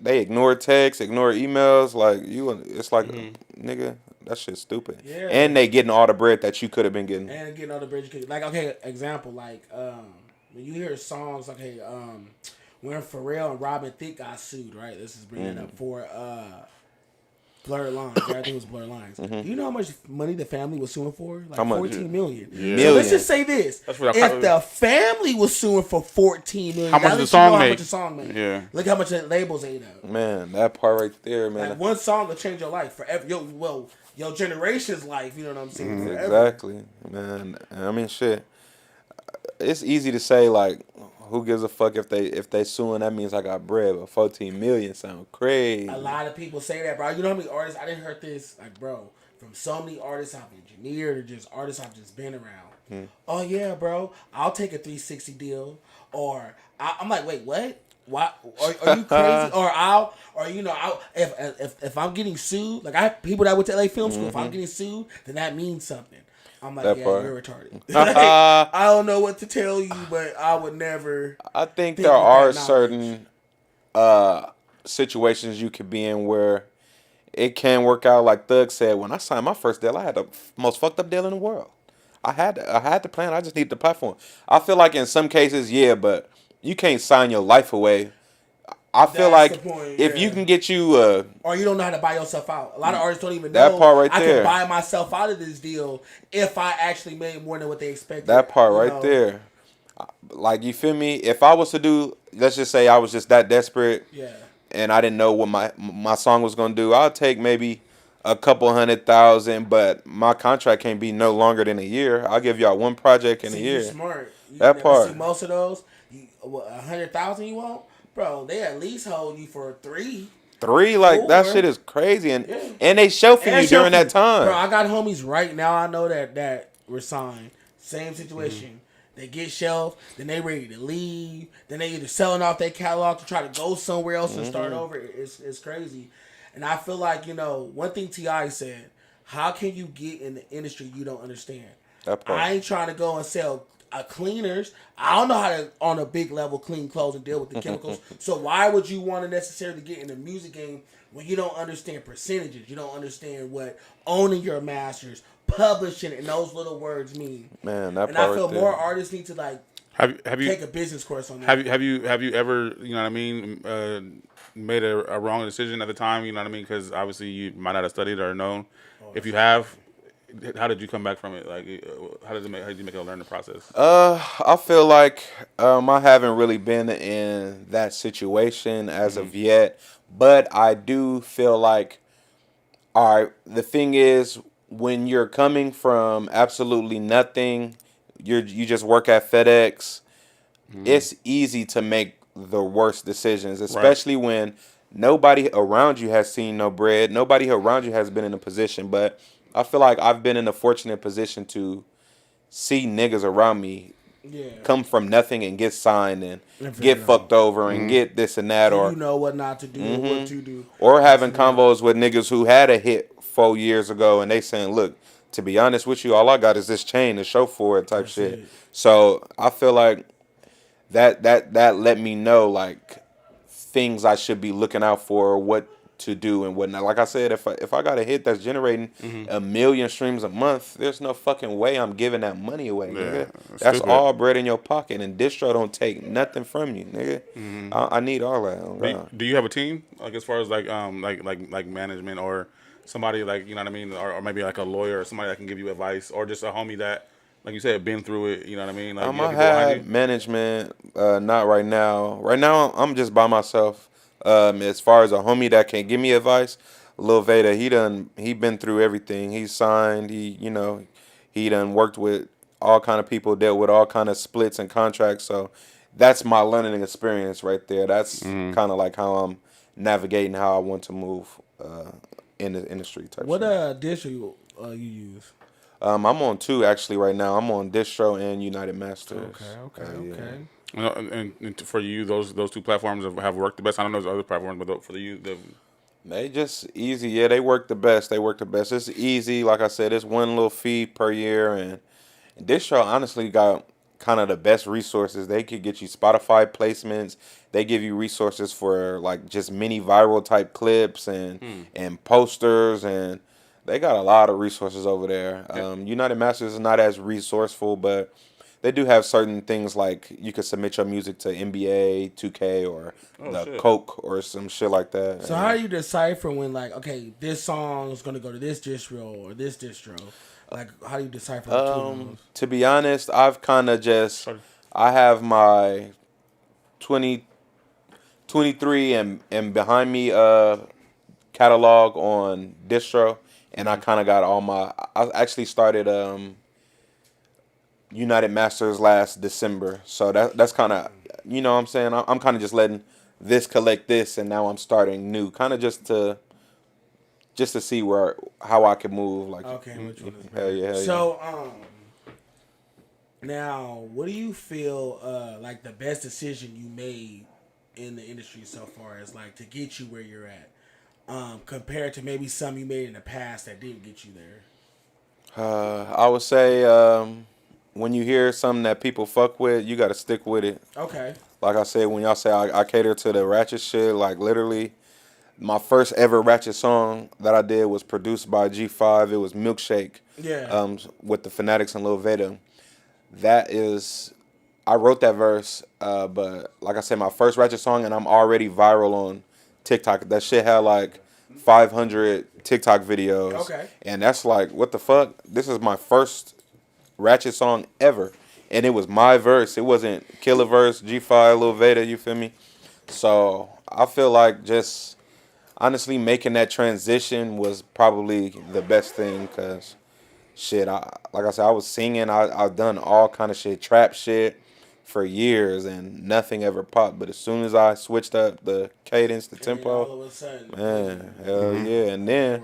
they ignore texts, ignore emails. Like, it's like, nigga, that shit's stupid. Yeah. And they getting all the bread that you could have been getting. And getting all the bridge. Like, okay, example, like, when you hear songs, okay, when Pharrell and Robin Thicke got sued, right? This is bringing up for, Blurred Lines. I think it was Blurred Lines. Do you know how much money the family was suing for? Like How much? 14 million. Yeah. So let's just say this: That's what if the family was suing for 14 million, How much that the lets you know song how make? much the song made. Yeah. Look how much the labels ate up. Man, that part right there, man. Like, one song will change your life forever. Your generation's life. You know what I'm saying? Forever. Exactly, man. I mean, shit. It's easy to say like, who gives a fuck if they suing? That means I got bread. But 14 million sound crazy. A lot of people say that, bro. You know how many artists? I didn't heard this, like, bro, from so many artists I've engineered or just artists I've just been around. Oh yeah, bro, I'll take a 360 deal. Or I'm like, wait, what? Why are you crazy? If I'm getting sued, like I have people that went to LA Film School. If I'm getting sued, then that means something. I'm like, That yeah, part. you're retarded. Like, I don't know what to tell you, but I would never. I think think there with are that certain situations you could be in where it can work out. Like Thug said, when I signed my first deal, I had the most fucked up deal in the world. I had the plan. I just needed the platform. I feel like in some cases, yeah, but you can't sign your life away. I feel That's like the point, if yeah. you can get you Or you don't know how to buy yourself out. A lot of artists don't even That know part right I there. can buy myself out of this deal if I actually made more than what they expected. that part you right know? there, like, you feel me? If I was to do, let's just say I was just that desperate, Yeah. and I didn't know what my song was gonna do, I'll take maybe a couple 100,000, but my contract can't be no longer than a year. I'll give y'all one project in a See, year. you smart. You That never part. See most of those, 100,000 you want? Bro, they at least hold you for 3. 3, like, that Four. shit is crazy, and Yeah. and they shelfing And you during shelfing. that time. Bro, I got homies right now I know that were signed. Same situation. They get shelved, then they ready to leave, then they either selling off their catalog to try to go somewhere else and start over. It's crazy. And I feel like, one thing T.I. said, how can you get in the industry you don't understand? That part. I ain't trying to go and sell cleaners. I don't know how to, on a big level, clean clothes and deal with the chemicals. So why would you want to necessarily get in the music game when you don't understand percentages? You don't understand what owning your masters, publishing, and those little words mean. Man, that And part I feel there. more artists need to like Have you take a business course on that. have you ever, you know what I mean, made a wrong decision at the time? You know what I mean? Because obviously you might not have studied or known. If you have, how did you come back from it? Like, how did you make it a learning process? I feel like I haven't really been in that situation as of yet, but I do feel like, all right, the thing is, when you're coming from absolutely nothing, you just work at FedEx. It's easy to make the worst decisions, especially when nobody around you has seen no bread, nobody around you has been in a position. But I feel like I've been in a fortunate position to see niggas around me come from nothing and get signed and get fucked over and get this and that, or you know what not to do, what to do. or having convos with niggas who had a hit 4 years ago and they saying, look, to be honest with you, all I got is this chain to show for it type shit. So I feel like that let me know like things I should be looking out for, what to do and whatnot. Like I said, if I got a hit that's generating 1 million streams a month, there's no fucking way I'm giving that money away, nigga. That's stupid. all bread in your pocket, and distro don't take nothing from you, nigga. I need all that. Oh, God. Do you have a team, like as far as like management or somebody, like, you know what I mean, or maybe like a lawyer or somebody that can give you advice, or just a homie that, like you said, been through it, you know what I mean? Like, you I have people behind had you? management, not right now. Right now, I'm just by myself. As far as a homie that can give me advice, Lil Veda, he been through everything. He's signed. He done worked with all kind of people, dealt with all kind of splits and contracts. So that's my learning experience right there. That's kind of like how I'm navigating how I want to move in the industry type. What shit. dish you use? I'm on 2 actually right now. I'm on Distro and United Masters. Okay. You know, and for you, those 2 platforms have worked the best. I don't know those other platforms, but for you, They just easy. Yeah, they work the best. It's easy. Like I said, it's one little fee per year. And Distro honestly got kind of the best resources. They could get you Spotify placements. They give you resources for like just mini viral type clips and posters, and they got a lot of resources over there. United Masters is not as resourceful, but they do have certain things like you could submit your music to NBA, 2K, or Coke or some shit like that. So how do you decipher when, like, okay, this song is gonna go to this distro or this distro? Like, how do you decipher between those? To be honest, I've kind of just I have my 23 and behind me catalog on Distro, and I kind of got all my. I actually started United Masters last December, so that's kind of, you know what I'm saying. I'm kind of just letting this collect this, and now I'm starting new, kind of just to see how I can move. Like, Okay, which one is hell yeah. So now what do you feel like the best decision you made in the industry so far is like to get you where you're at, compared to maybe some you made in the past that didn't get you there? I would say when you hear something that people fuck with, you got to stick with it. Okay. Like I said, when y'all say I cater to the ratchet shit, like literally, my first ever ratchet song that I did was produced by G5. It was Milkshake. Yeah. With the Fanatics and Lil Veda. I wrote that verse, but like I said, my first ratchet song, and I'm already viral on TikTok. That shit had like 500 TikTok videos. Okay. And that's like, what the fuck? This is my first ratchet song ever, and it was my verse. It wasn't Killer verse, G5, Lil Veda. You feel me? So I feel like just honestly making that transition was probably the best thing, cause shit, like I said, I was singing. I've done all kind of shit, trap shit, for years, and nothing ever popped. But as soon as I switched up the cadence, the tempo, all of a sudden, man, hell yeah. And then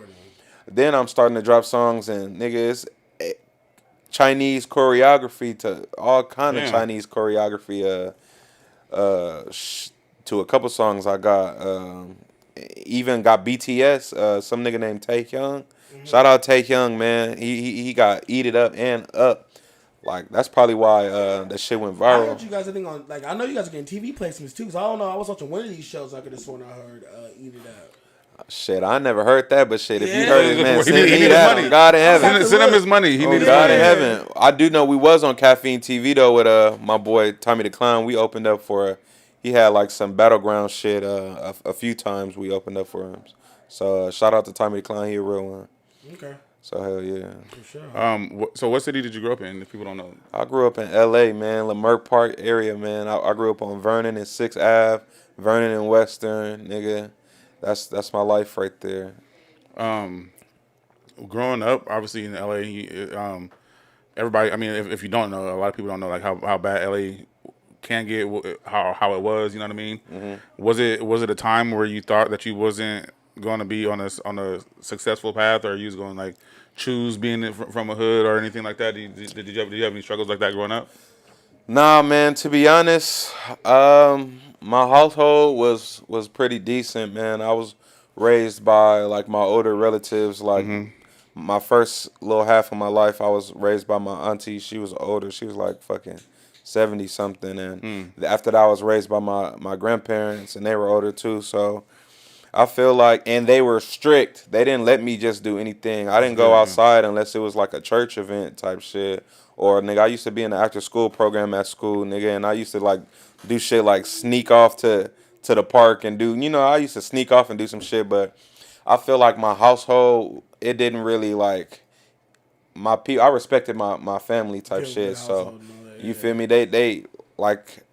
I'm starting to drop songs, and nigga, it's Chinese choreography to all kind of Chinese choreography. To a couple songs I got even got BTS. Some nigga named Taehyung. Shout out Taehyung, man. He got Eat It Up and Up. Like that's probably why that shit went I viral. heard you guys, I think on like I know you guys are getting TV placements too. Cause I don't know. I was watching one of these shows. I could have sworn I heard Eat It Up. Shit, I never heard that, but shit, if you Yeah. heard it, man, He send need me his that. money. On God in heaven. Okay. Send him his money. He Oh, needs God in money. heaven. I do know we was on Caffeine TV though with my boy Tommy the Clown. We opened up for he had like some battleground shit a few times we opened up for him. So shout out to Tommy the Clown, he a real one. Okay, So hell yeah. for sure. So what city did you grow up in? If people don't know. I grew up in LA, man, Leimert Park area, man. I grew up on Vernon and 6th Ave, Vernon and Western, nigga. That's my life right there. Growing up, obviously in LA, everybody. I mean, if you don't know, a lot of people don't know like how bad LA can get, how it was. You know what I mean? Mm-hmm. Was it a time where you thought that you wasn't going to be on a successful path, or you was going to like choose being from a hood or anything like that? Did you have any struggles like that growing up? Nah, man. To be honest, my household was pretty decent, man. I was raised by like my older relatives. Like my first little half of my life, I was raised by my auntie. She was older. She was like fucking 70 something, and after that, I was raised by my grandparents, and they were older too. So I feel like, and they were strict. They didn't let me just do anything. I didn't go outside unless it was like a church event type shit. Or nigga, I used to be in the after school program at school, nigga, and I used to like do shit like sneak off to the park and do, I used to sneak off and do some shit. But I feel like my household, it didn't really like I respected my family type Yeah, shit. good So household and all that, you yeah. feel me? They like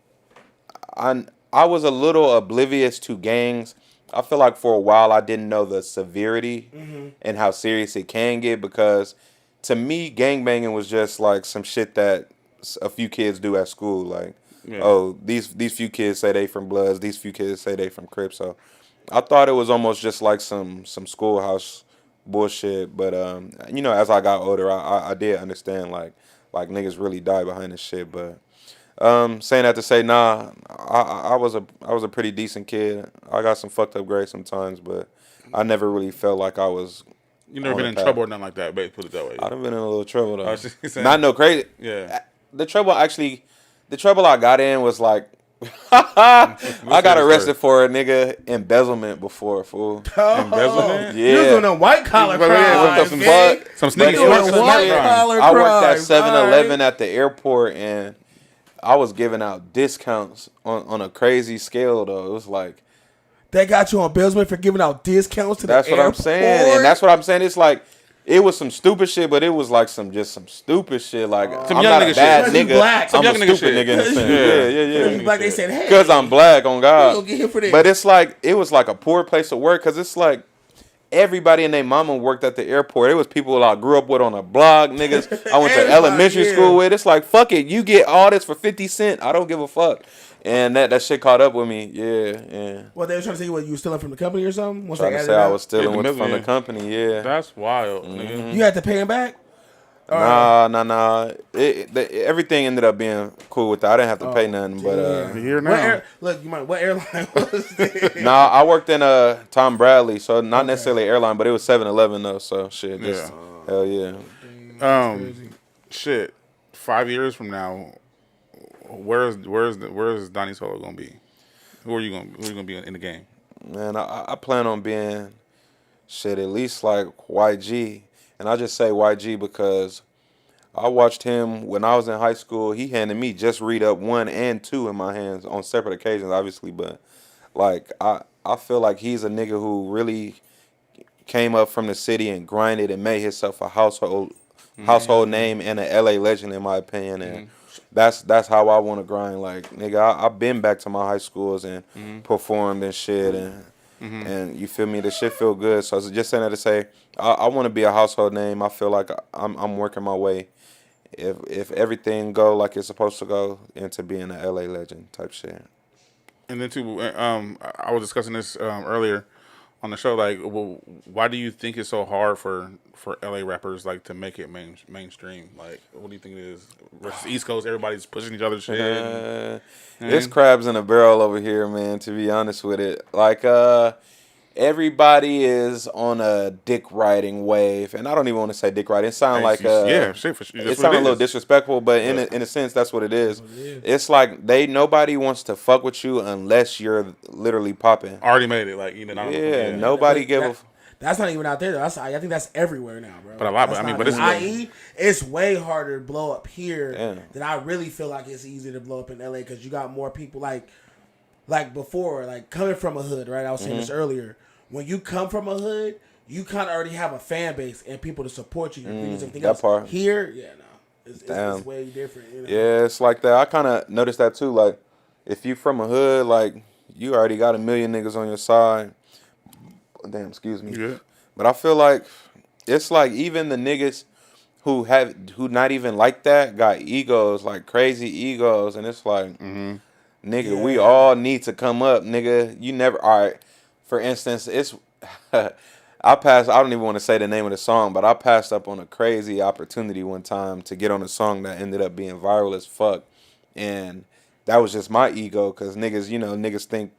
I was a little oblivious to gangs. I feel like for a while I didn't know the severity and how serious it can get, because to me gangbanging was just like some shit that a few kids do at school. Like, oh, these few kids say they from Bloods, these few kids say they from Crips. So I thought it was almost just like some schoolhouse bullshit. But as I got older, I did understand like niggas really die behind this shit. But saying that to say, nah, I was a pretty decent kid. I got some fucked up grades sometimes, but I never really felt like I was. You never on been a in path. trouble or nothing like that, but put it that way. I've been in a little trouble though. was just saying. Not no crazy. Yeah. The trouble I got in was like I got arrested for a nigga embezzlement before, fool. Embezzlement? You was Yeah. doing a white collar But yeah, crime. what the man. fuck? Some sneaky You doing smart a white crime. collar I worked at crime, 7-Eleven alright? at the airport, and I was giving out discounts on a crazy scale though. It was like, They got you on embezzlement for giving out discounts to that's the what airport. I'm saying, and that's what I'm saying. It's like it was some stupid shit, but it was like some stupid shit. Like Some I'm young not nigga a bad shit. 'Cause you nigga. black. Some I'm a young nigga stupid shit. nigga in the sense. Because Yeah. you black, they said, hey, Because I'm black, on you God. gonna get hit for this. But it's like it was like a poor place to work, because it's like everybody and their mama worked at the airport. It was people I grew up with on the block, niggas I went to Everybody, elementary yeah. school with. It's like, fuck it, you get all this for 50 cents. I don't give a fuck. And that shit caught up with me. Yeah. What they were trying to say, what you were stealing from the company or something? Once Trying they to added say I up? was stealing Yeah, with the from the million. company. Yeah. That's wild, nigga. You had to pay him back. Nah. Everything ended up being cool with that. I didn't have to pay nothing, but You here What now? look, you might. What airline was it? nah, I worked in Tom Bradley, so not necessarily airline, but it was 7-Eleven though. So shit, just hell yeah. Shit. 5 years from now, where's Donnie Solo gonna be? Who are you gonna be in the game? Man, I plan on being shit at least like YG, and I just say YG because I watched him when I was in high school. He handed me Just Read Up 1 and 2 in my hands on separate occasions, obviously, but like I feel like he's a nigga who really came up from the city and grinded and made himself a household name and an LA legend, in my opinion. And that's how I want to grind. Like, nigga, I've been back to my high schools and performed and shit, and you feel me? The shit feel good. So I was just saying that to say I want to be a household name. I feel like I'm working my way. If everything go like it's supposed to go, into being an LA legend type shit. And then too, I was discussing this earlier on the show. Like, well, why do you think it's so hard for LA rappers like to make it mainstream? Like, what do you think it is? Versus East Coast, everybody's pushing each other's shit. It's crabs in a barrel over here, man. To be honest with it, like everybody is on a dick riding wave, and I don't even want to say dick riding. It sounds like yeah, shit for sure. it sounds a little disrespectful, but in a sense, that's what it is. It's like nobody wants to fuck with you unless you're literally popping. Already made it, like Yeah, nobody give a. That's not even out there. I think that's everywhere now, bro. But a lot, that's I mean, not, but it's IE, it's way harder to blow up here Yeah. than I really feel like it's easier to blow up in LA because you got more people like before, like coming from a hood, right? I was saying this earlier. When you come from a hood, you kind of already have a fan base and people to support you. Everything that else. part. Here, yeah, no, it's way different. You know? Yeah, it's like that. I kind of noticed that too. Like, if you from a hood, like you already got a million niggas on your side. Damn, excuse me. Yeah. But I feel like it's like even the niggas who not even like that got egos, like crazy egos, and it's like, nigga, we all need to come up, nigga. You never. All right. For instance, it's I don't even want to say the name of the song, but I passed up on a crazy opportunity one time to get on a song that ended up being viral as fuck. And that was just my ego, because niggas think,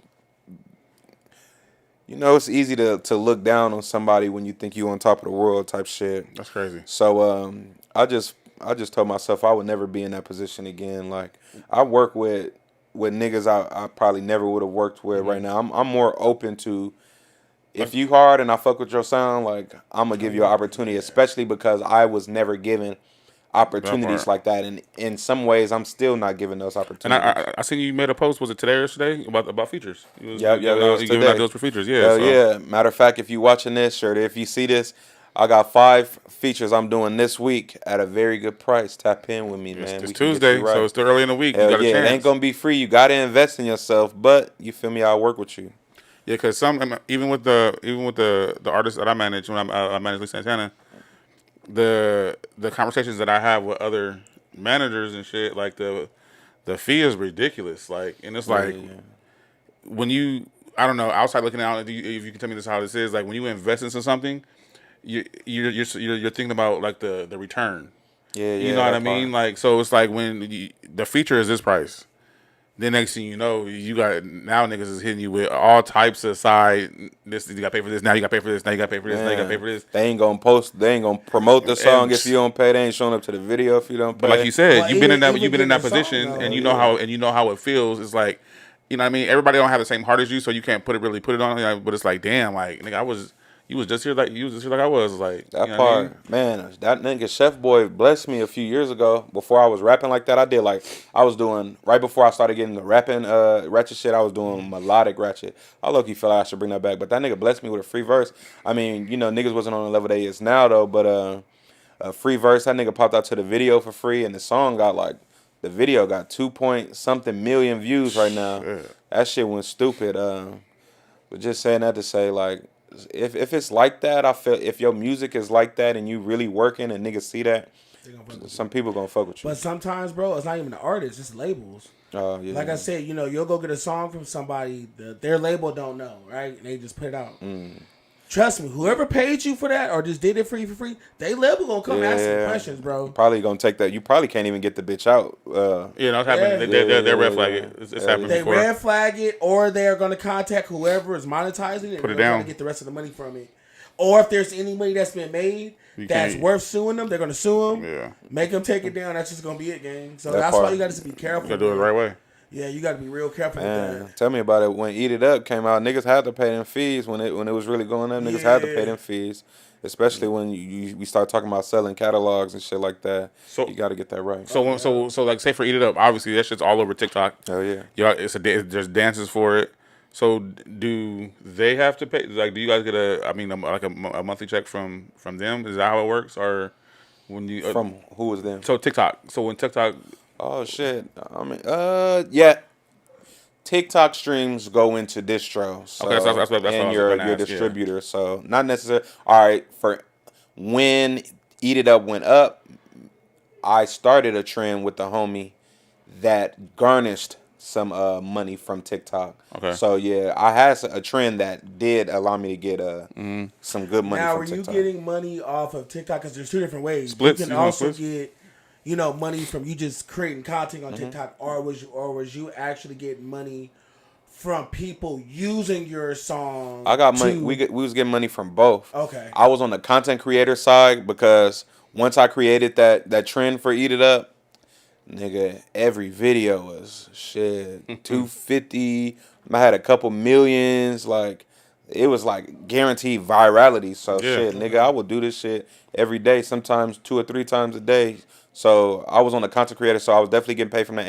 it's easy to look down on somebody when you think you on top of the world type shit. That's crazy. So I just told myself I would never be in that position again. Like, I work with niggas I probably never would have worked with right now. I'm more open to, if you hard and I fuck with your sound, like, I'm gonna give you an opportunity, especially because I was never given opportunities like that, and in some ways I'm still not given those opportunities. And I seen you made a post, was it today or yesterday, about features? Yeah, it was giving today. out deals for features. Yeah, yeah. Matter of fact, if you watching this, or if you see this, I got 5 features I'm doing this week at a very good price. Tap in with me, man. It's Tuesday, so it's still early in the week. Hell you got a chance. It ain't gonna be free. You gotta invest in yourself, but you feel me? I'll work with you. Yeah, because even with the artists that I manage, when I manage Lee Santana, the conversations that I have with other managers and shit, like the fee is ridiculous. Like, and it's like when you, I don't know, outside looking out, if you can tell me this how this is, like when you invest into something, you're thinking about like the return. Yeah, you know what I mean? Like, so it's like when the feature is this price. Then next thing you know, you got now niggas is hitting you with all types of side. This you got to pay for this. Now you got to pay for this. Now you got to pay for this. Now you got to pay for this. They ain't gonna post. They ain't gonna promote the song if you don't pay. They ain't showing up to the video if you don't pay. But like you said, Well, you've been in that song, position, though, and you know how it feels. It's like, you know what I mean. Everybody don't have the same heart as you, so you can't put it on. Like, but it's like, damn, like nigga, you was just here like I was, like that you know part, what I mean? man. That nigga Chef Boy blessed me a few years ago. Before I was rapping like that, I was doing right before I started getting the rapping ratchet shit. I was doing melodic ratchet. I low-key feel like I should bring that back, but that nigga blessed me with a free verse. I mean, niggas wasn't on the level they is now though, but a free verse. That nigga popped out to the video for free, and the video got 2-point-something million views right now. Shit. That shit went stupid. But just saying that to say, like, if it's like that, I feel if your music is like that and you really working and niggas see that, some people gonna fuck with you. But sometimes, bro, it's not even the artists; it's labels. Oh yeah. Like I said, you'll go get a song from somebody that their label don't know, right? And they just put it out. Trust me, whoever paid you for that or just did it for you for free, they label gonna come ask you questions, bro. Probably gonna take that. You probably can't even get the bitch out. Yeah, no, it's happening. They're red flag it. It's happening They before. red flag it, or they're gonna contact whoever is monetizing it. Put it and down. to get the rest of the money from it. Or if there's any money that's been made that's worth suing them, they're gonna sue them. Yeah. Make them take it down. That's just gonna be it, gang. So That that's part. why you got to be careful. You gotta do it the right way. Yeah, you got to be real careful with Man, that. tell me about it. When Eat It Up came out, niggas had to pay them fees when it was really going up. Niggas had to pay them fees, especially when we start talking about selling catalogs and shit like that. So you got to get that right. So like say for Eat It Up, obviously that shit's all over TikTok. Hell yeah. Yeah, there's dances for it. So do they have to pay? Like, do you guys get a monthly check from them? Is that how it works, or when you From who was them? So TikTok. So when TikTok. Oh shit. I mean, yeah. TikTok streams go into distro, so, Okay, that's what I and was your gonna ask, distributor. So not necessarily. All right, for when Eat It Up went up, I started a trend with the homie that garnished some money from TikTok. Okay. So yeah, I had a trend that did allow me to get some good money Now, from are you TikTok. getting money off of TikTok? Because there's 2 different ways. Splits, You can you want also splits? get, money from you just creating content on TikTok, or was you actually getting money from people using your song? I got money. We was getting money from both. Okay. I was on the content creator side because once I created that trend for Eat It Up, nigga, every video was shit 250. I had a couple millions. Like it was like guaranteed virality. So shit, nigga, I would do this shit every day. Sometimes 2 or 3 times a day. So I was on the content creator, so I was definitely getting paid from that.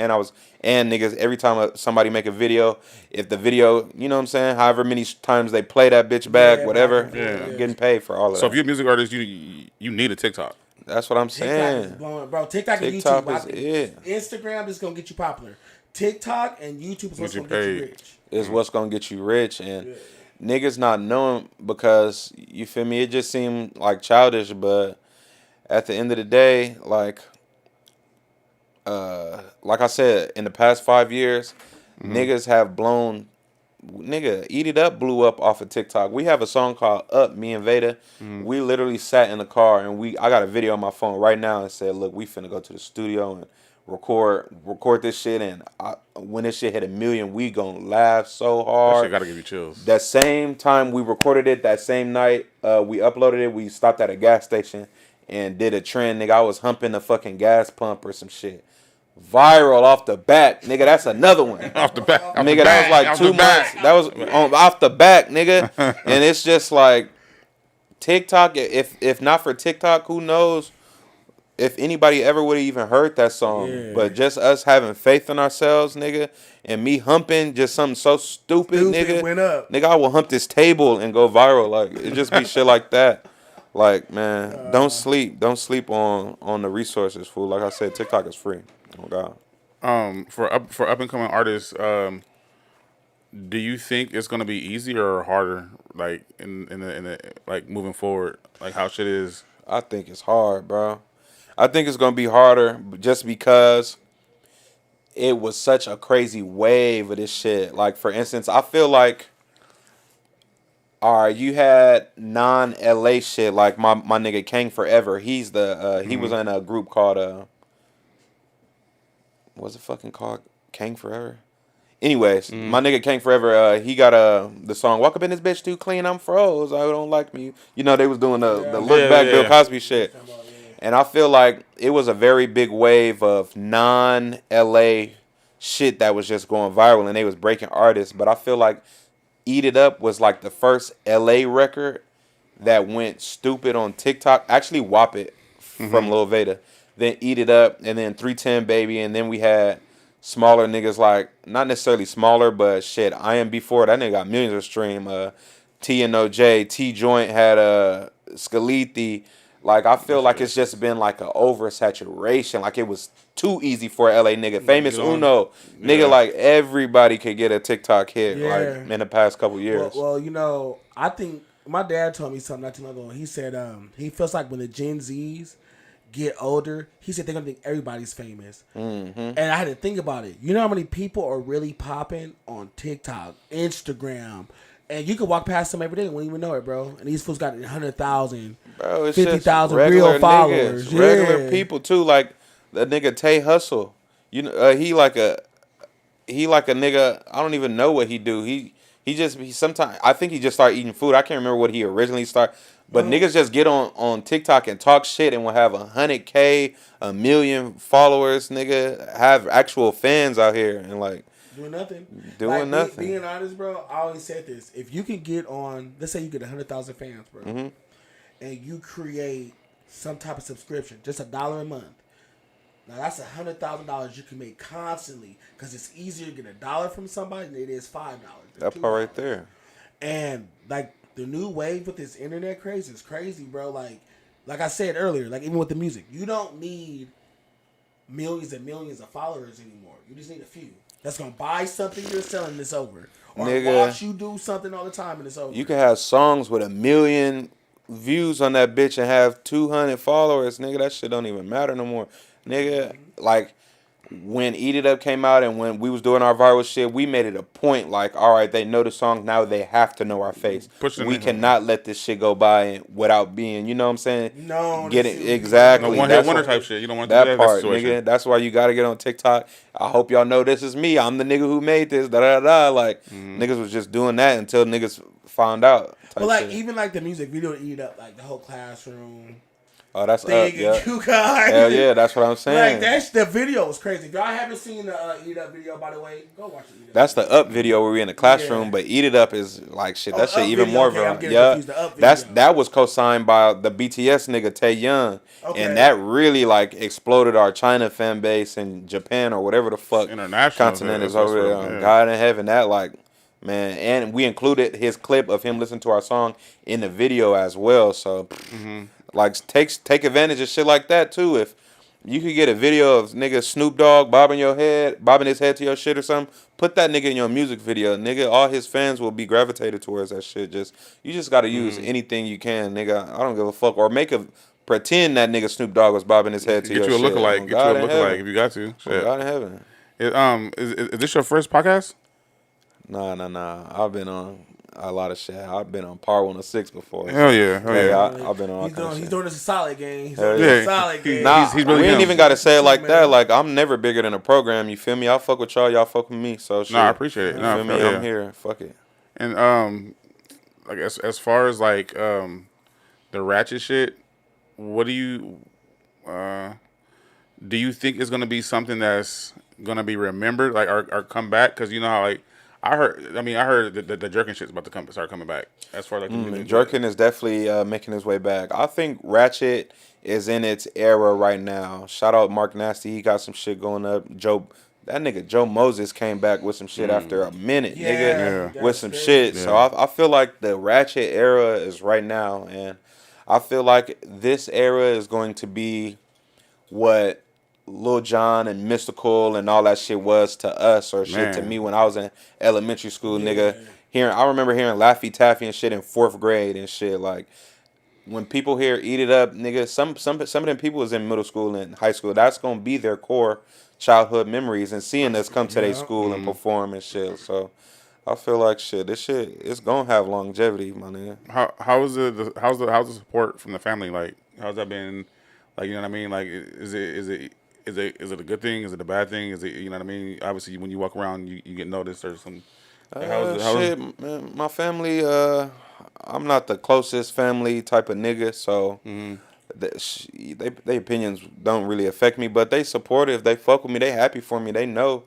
And niggas, every time somebody make a video, if the video, you know what I'm saying, however many times they play that bitch back, whatever, getting paid for all of that. So if you're a music artist, you need a TikTok. That's what I'm TikTok saying. is blowing, bro. TikTok and TikTok YouTube. is it. Instagram is gonna get you popular. TikTok and YouTube is what's gonna get you rich. Is what's gonna get you rich, and niggas not knowing because you feel me. It just seemed like childish, but at the end of the day, like I said, in the past 5 years, niggas have blown. Nigga, Eat It Up blew up off of TikTok. We have a song called Up, me and Veda. We literally sat in the car and I got a video on my phone right now and said, look, we finna go to the studio and record this shit, and when this shit hit 1 million, we gonna laugh so hard. That shit gotta give you chills. That same time we recorded it, that same night we uploaded it, we stopped at a gas station and did a trend. Nigga, I was humping the fucking gas pump or some shit. Viral off the back, nigga. That's another one. Off the back, nigga. That was like 2 months. That was off the back, nigga. And it's just like TikTok. If not for TikTok, who knows if anybody ever would have even heard that song. Yeah. But just us having faith in ourselves, nigga, and me humping just something so stupid, nigga. Went up. Nigga, I will hump this table and go viral. Like it just be shit like that. Like, man, don't sleep on the resources, fool. Like I said, TikTok is free. Oh God. For up and coming artists, do you think it's gonna be easier or harder, like in the like moving forward, like how shit is? I think it's hard, bro. I think it's gonna be harder just because it was such a crazy wave of this shit. Like for instance, I feel like, all right, you had non-LA shit like my nigga Kang Forever. He's the he was in a group called what's it fucking called? Kang Forever? Anyways, my nigga Kang Forever, he got the song Walk Up in This Bitch Too Clean, I'm Froze, I Don't Like Me. You know, they was doing the look back Bill Cosby shit. And I feel like it was a very big wave of non-LA shit that was just going viral and they was breaking artists. But I feel like Eat It Up was like the first LA record that went stupid on TikTok. Actually, Wop It from Lil Veda. Then Eat It Up, and then 310 Baby, and then we had smaller niggas like, not necessarily smaller, but shit, IMB4, that nigga got millions of stream. TNOJ, T-Joint had Scaliti. Like, I feel like it's just been like an oversaturation. Like, it was too easy for a LA nigga. Famous Uno. Nigga, like, everybody could get a TikTok hit, like, in the past couple years. Well, you know, I think my dad told me something not too long ago. He said he feels like when the Gen Zs get older, he said they're gonna think everybody's famous. And I had to think about it. You know how many people are really popping on TikTok, Instagram, and you can walk past them every day and won't even know it, bro. And these fools got 100,000, 50,000 real followers. Regular people too, like the nigga Tay Hustle. You know, he like a nigga. I don't even know what he do. He sometimes I think he just started eating food. I can't remember what he originally started. But niggas just get on TikTok and talk shit and will have 100K, 1 million followers, nigga, have actual fans out here and like doing nothing. Being honest, bro, I always said this. If you can get on, let's say you get 100,000 fans, bro, and you create some type of subscription, just $1 a month. Now that's $100,000 you can make constantly because it's easier to get $1 from somebody than it is $5. That part right there. And like, the new wave with this internet craze is crazy, bro. Like I said earlier, like even with the music, you don't need millions and millions of followers anymore. You just need a few that's gonna buy something you're selling this over, or watch you do something all the time and it's over. You can have songs with 1 million views on that bitch and have 200 followers, nigga. That shit don't even matter no more, nigga. Like when Eat It Up came out and when we was doing our viral shit, we made it a point like, all right, they know the song, now they have to know our face. We cannot let this shit go by without being, you know what I'm saying? No, get it exactly. No one hit wonder type shit. You don't want to that do that part, nigga. That's why you gotta get on TikTok. I hope y'all know this is me. I'm the nigga who made this. Da da da. Like niggas was just doing that until niggas found out. But like shit. Even like the music video to Eat Up, like the whole classroom. Oh, that's thing up, yeah. You guys. Hell yeah, that's what I'm saying. Like the video was crazy. If y'all haven't seen the Eat Up video, by the way, go watch it. Eat Up. That's the Up video where we in the classroom, but Eat It Up is like shit. That shit even more viral. Yeah, that was co-signed by the BTS nigga Taeyeon, and that really like exploded our China fan base in Japan or whatever the fuck continent is over there. God in heaven, that like. Man, and we included his clip of him listening to our song in the video as well. So, like, take advantage of shit like that too. If you could get a video of nigga Snoop Dogg bobbing his head to your shit or something, put that nigga in your music video, nigga. All his fans will be gravitated towards that shit. You just gotta use anything you can, nigga. I don't give a fuck. Or pretend that nigga Snoop Dogg was bobbing his head to your shit. Get you a lookalike if you got to. Shit. God in heaven. Is this your first podcast? Nah. I've been on a lot of shit. I've been on Par 106 before. Hell yeah. I've been on. He's doing this a solid game. He's he's really. We ain't even got to say it like that. Like I'm never bigger than a program. You feel me? I'll fuck with y'all. Y'all fuck with me. So shit. I appreciate it. You feel me? I'm here. Fuck it. And like as far as like the ratchet shit, what do you think is gonna be something that's gonna be remembered, like or come back? Because you know how like. I heard that the jerking shit's about to start coming back. As far as like jerking is definitely making his way back. I think ratchet is in its era right now. Shout out Mark Nasty, he got some shit going up. That nigga Joe Moses came back with some shit after a minute, with some shit. Yeah. So I feel like the ratchet era is right now, and I feel like this era is going to be what Lil Jon and Mystical and all that shit was to us or shit to me when I was in elementary school, nigga. I remember hearing Laffy Taffy and shit in 4th grade and shit. Like when people hear Eat It Up, nigga, some of them people was in middle school and high school. That's gonna be their core childhood memeries and seeing us come to their school and perform and shit. So I feel like this shit it's gonna have longevity, my nigga. How's the support from the family? Like how's that been? Like you know what I mean? Like is it a good thing? Is it a bad thing? Is it, you know what I mean? Obviously, when you walk around, you get noticed or some. Man, my family. I'm not the closest family type of nigga, so they opinions don't really affect me. But they supportive. They fuck with me. They happy for me. They know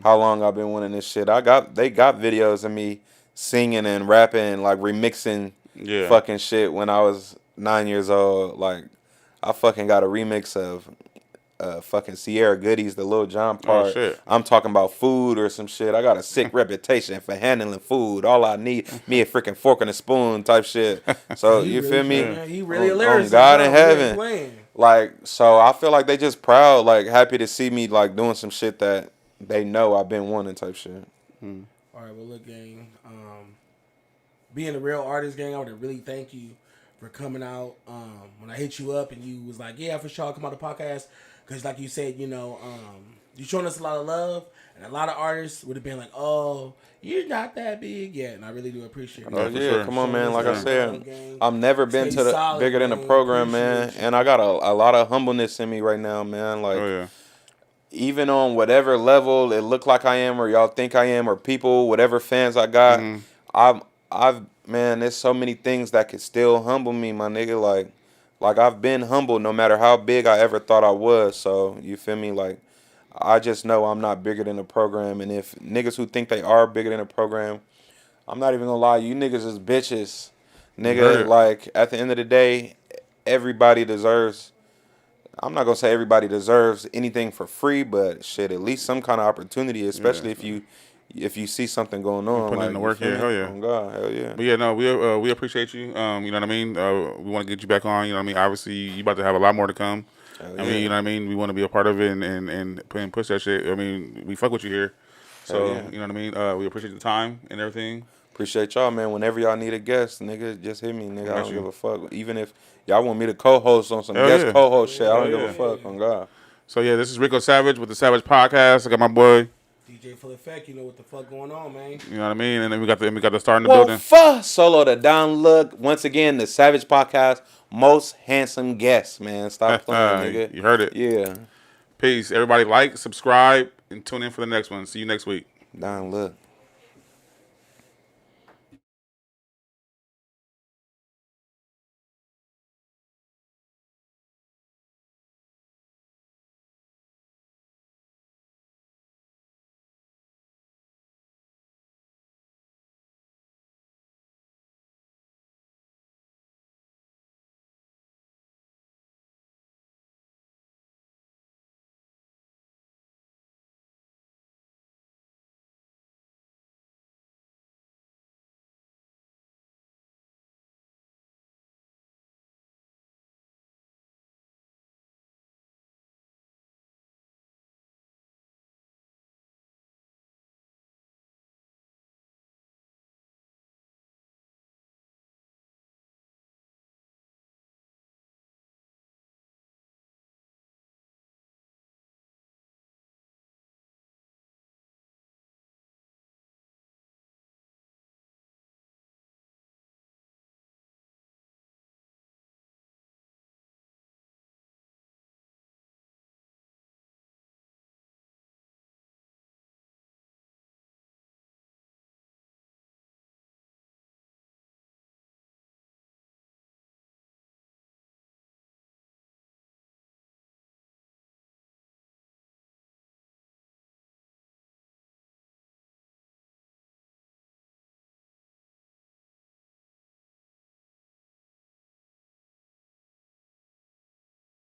how long I've been wanting this shit. They got videos of me singing and rapping and like remixing fucking shit when I was 9 years old. Like I fucking got a remix of. Fucking Sierra Goodies, the Lil Jon part. Oh, shit. I'm talking about food or some shit. I got a sick reputation for handling food. All I need, me a freaking fork and a spoon type shit. So you feel me? He really hilarious. God in heaven. Like, so I feel like they just proud, like happy to see me like doing some shit that they know I've been wanting type shit. All right, well look, gang. Being a real artist, gang, I want to really thank you for coming out. When I hit you up and you was like, yeah, for sure, I'll come on the podcast. Because like you said, you know, you're showing us a lot of love. And a lot of artists would have been like, oh, you're not that big yet. And I really do appreciate it. Oh, yeah, sure. Come on, man. Like I said, I've never been to the bigger than a program, man. And I got a lot of humbleness in me right now, man. Like, even on whatever level it look like I am or y'all think I am or people, whatever fans I got, man, there's so many things that could still humble me, my nigga. Like I've been humble no matter how big I ever thought I was. So, you feel me? Like, I just know I'm not bigger than the program. And if niggas who think they are bigger than the program, I'm not even gonna lie, you niggas is bitches. Nigga, like, at the end of the day, everybody deserves, I'm not gonna say everybody deserves anything for free, but shit, at least some kind of opportunity, especially if you see something going on. Putting in the work, hell yeah. Oh God, hell yeah. But yeah, no, we appreciate you. You know what I mean? We want to get you back on. You know what I mean? Obviously, you about to have a lot more to come. I mean, you know what I mean? We want to be a part of it and push that shit. I mean, we fuck with you here. So, you know what I mean? We appreciate the time and everything. Appreciate y'all, man. Whenever y'all need a guest, nigga, just hit me, nigga. I don't give a fuck. Even if y'all want me to co-host on some guest co-host shit, I don't give a fuck, on God. So yeah, this is Rico Savage with the Savage Podcast. I got my boy. DJ Full Effect, you know what the fuck going on, man. You know what I mean? And then we got the star in the Well, building. Solo the down look. Once again, the Savage Podcast, most handsome guest, man. Stop playing, nigga. You heard it. Yeah. Peace. Everybody like, subscribe, and tune in for the next one. See you next week. Down look.